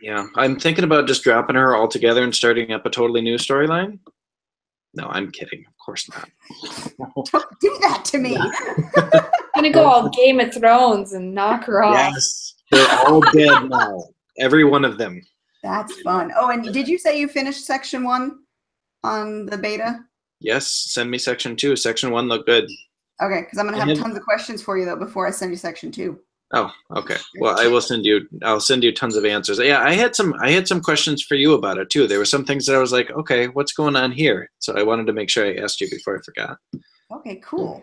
Yeah, I'm thinking about just dropping her altogether and starting up a totally new storyline. No, I'm kidding. Of course not. Don't do that to me. Gonna go all Game of Thrones and knock her off. Yes, they're all dead now. Every one of them. That's fun. Oh, and did you say you finished section 1 on the beta? Yes, send me section 2. Section 1 looked good. Okay, because I'm going to I have had- tons of questions for you, though, before I send you section 2. Oh, okay. Well, I'll send you tons of answers. Yeah, I had some questions for you about it too. There were some things that I was like, okay, what's going on here? So I wanted to make sure I asked you before I forgot. Okay, cool.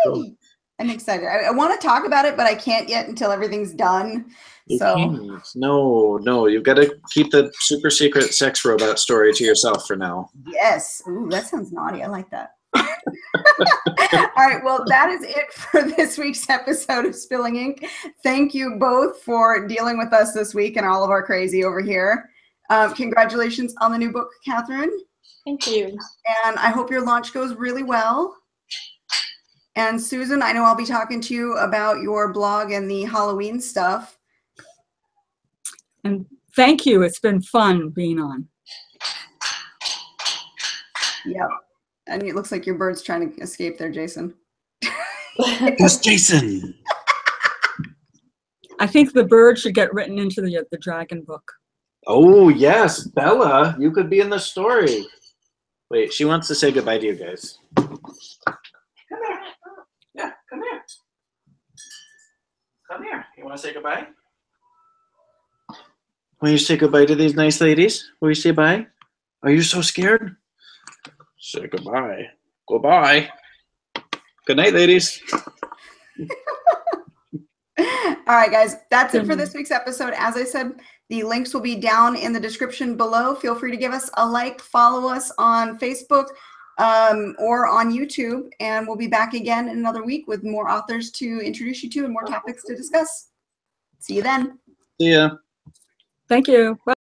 Cool. Yay! I'm excited. I want to talk about it, but I can't yet until everything's done. You So can't. No, you've got to keep the super secret sex robot story to yourself for now. yes. Ooh, that sounds naughty. I like that. All right. Well, that is it for this week's episode of Spilling Ink. Thank you both for dealing with us this week and all of our crazy over here. Congratulations on the new book, Catherine. Thank you. And I hope your launch goes really well. And Susan, I know I'll be talking to you about your blog and the Halloween stuff. And thank you. It's been fun being on. Yep. And it looks like your bird's trying to escape there, Jason. Yes, Jason. I think the bird should get written into the dragon book. Oh, yes, Bella, you could be in the story. Wait, she wants to say goodbye to you guys. Come here. Yeah, come here. Come here. You want to say goodbye? Will you say goodbye to these nice ladies? Will you say bye? Are you so scared? Say goodbye. Goodbye. Good night, ladies. All right, guys, that's it for this week's episode. As I said, the links will be down in the description below. Feel free to give us a like, follow us on Facebook or on YouTube, and we'll be back again in another week with more authors to introduce you to and more topics to discuss. See you then. See ya. Thank you. Bye.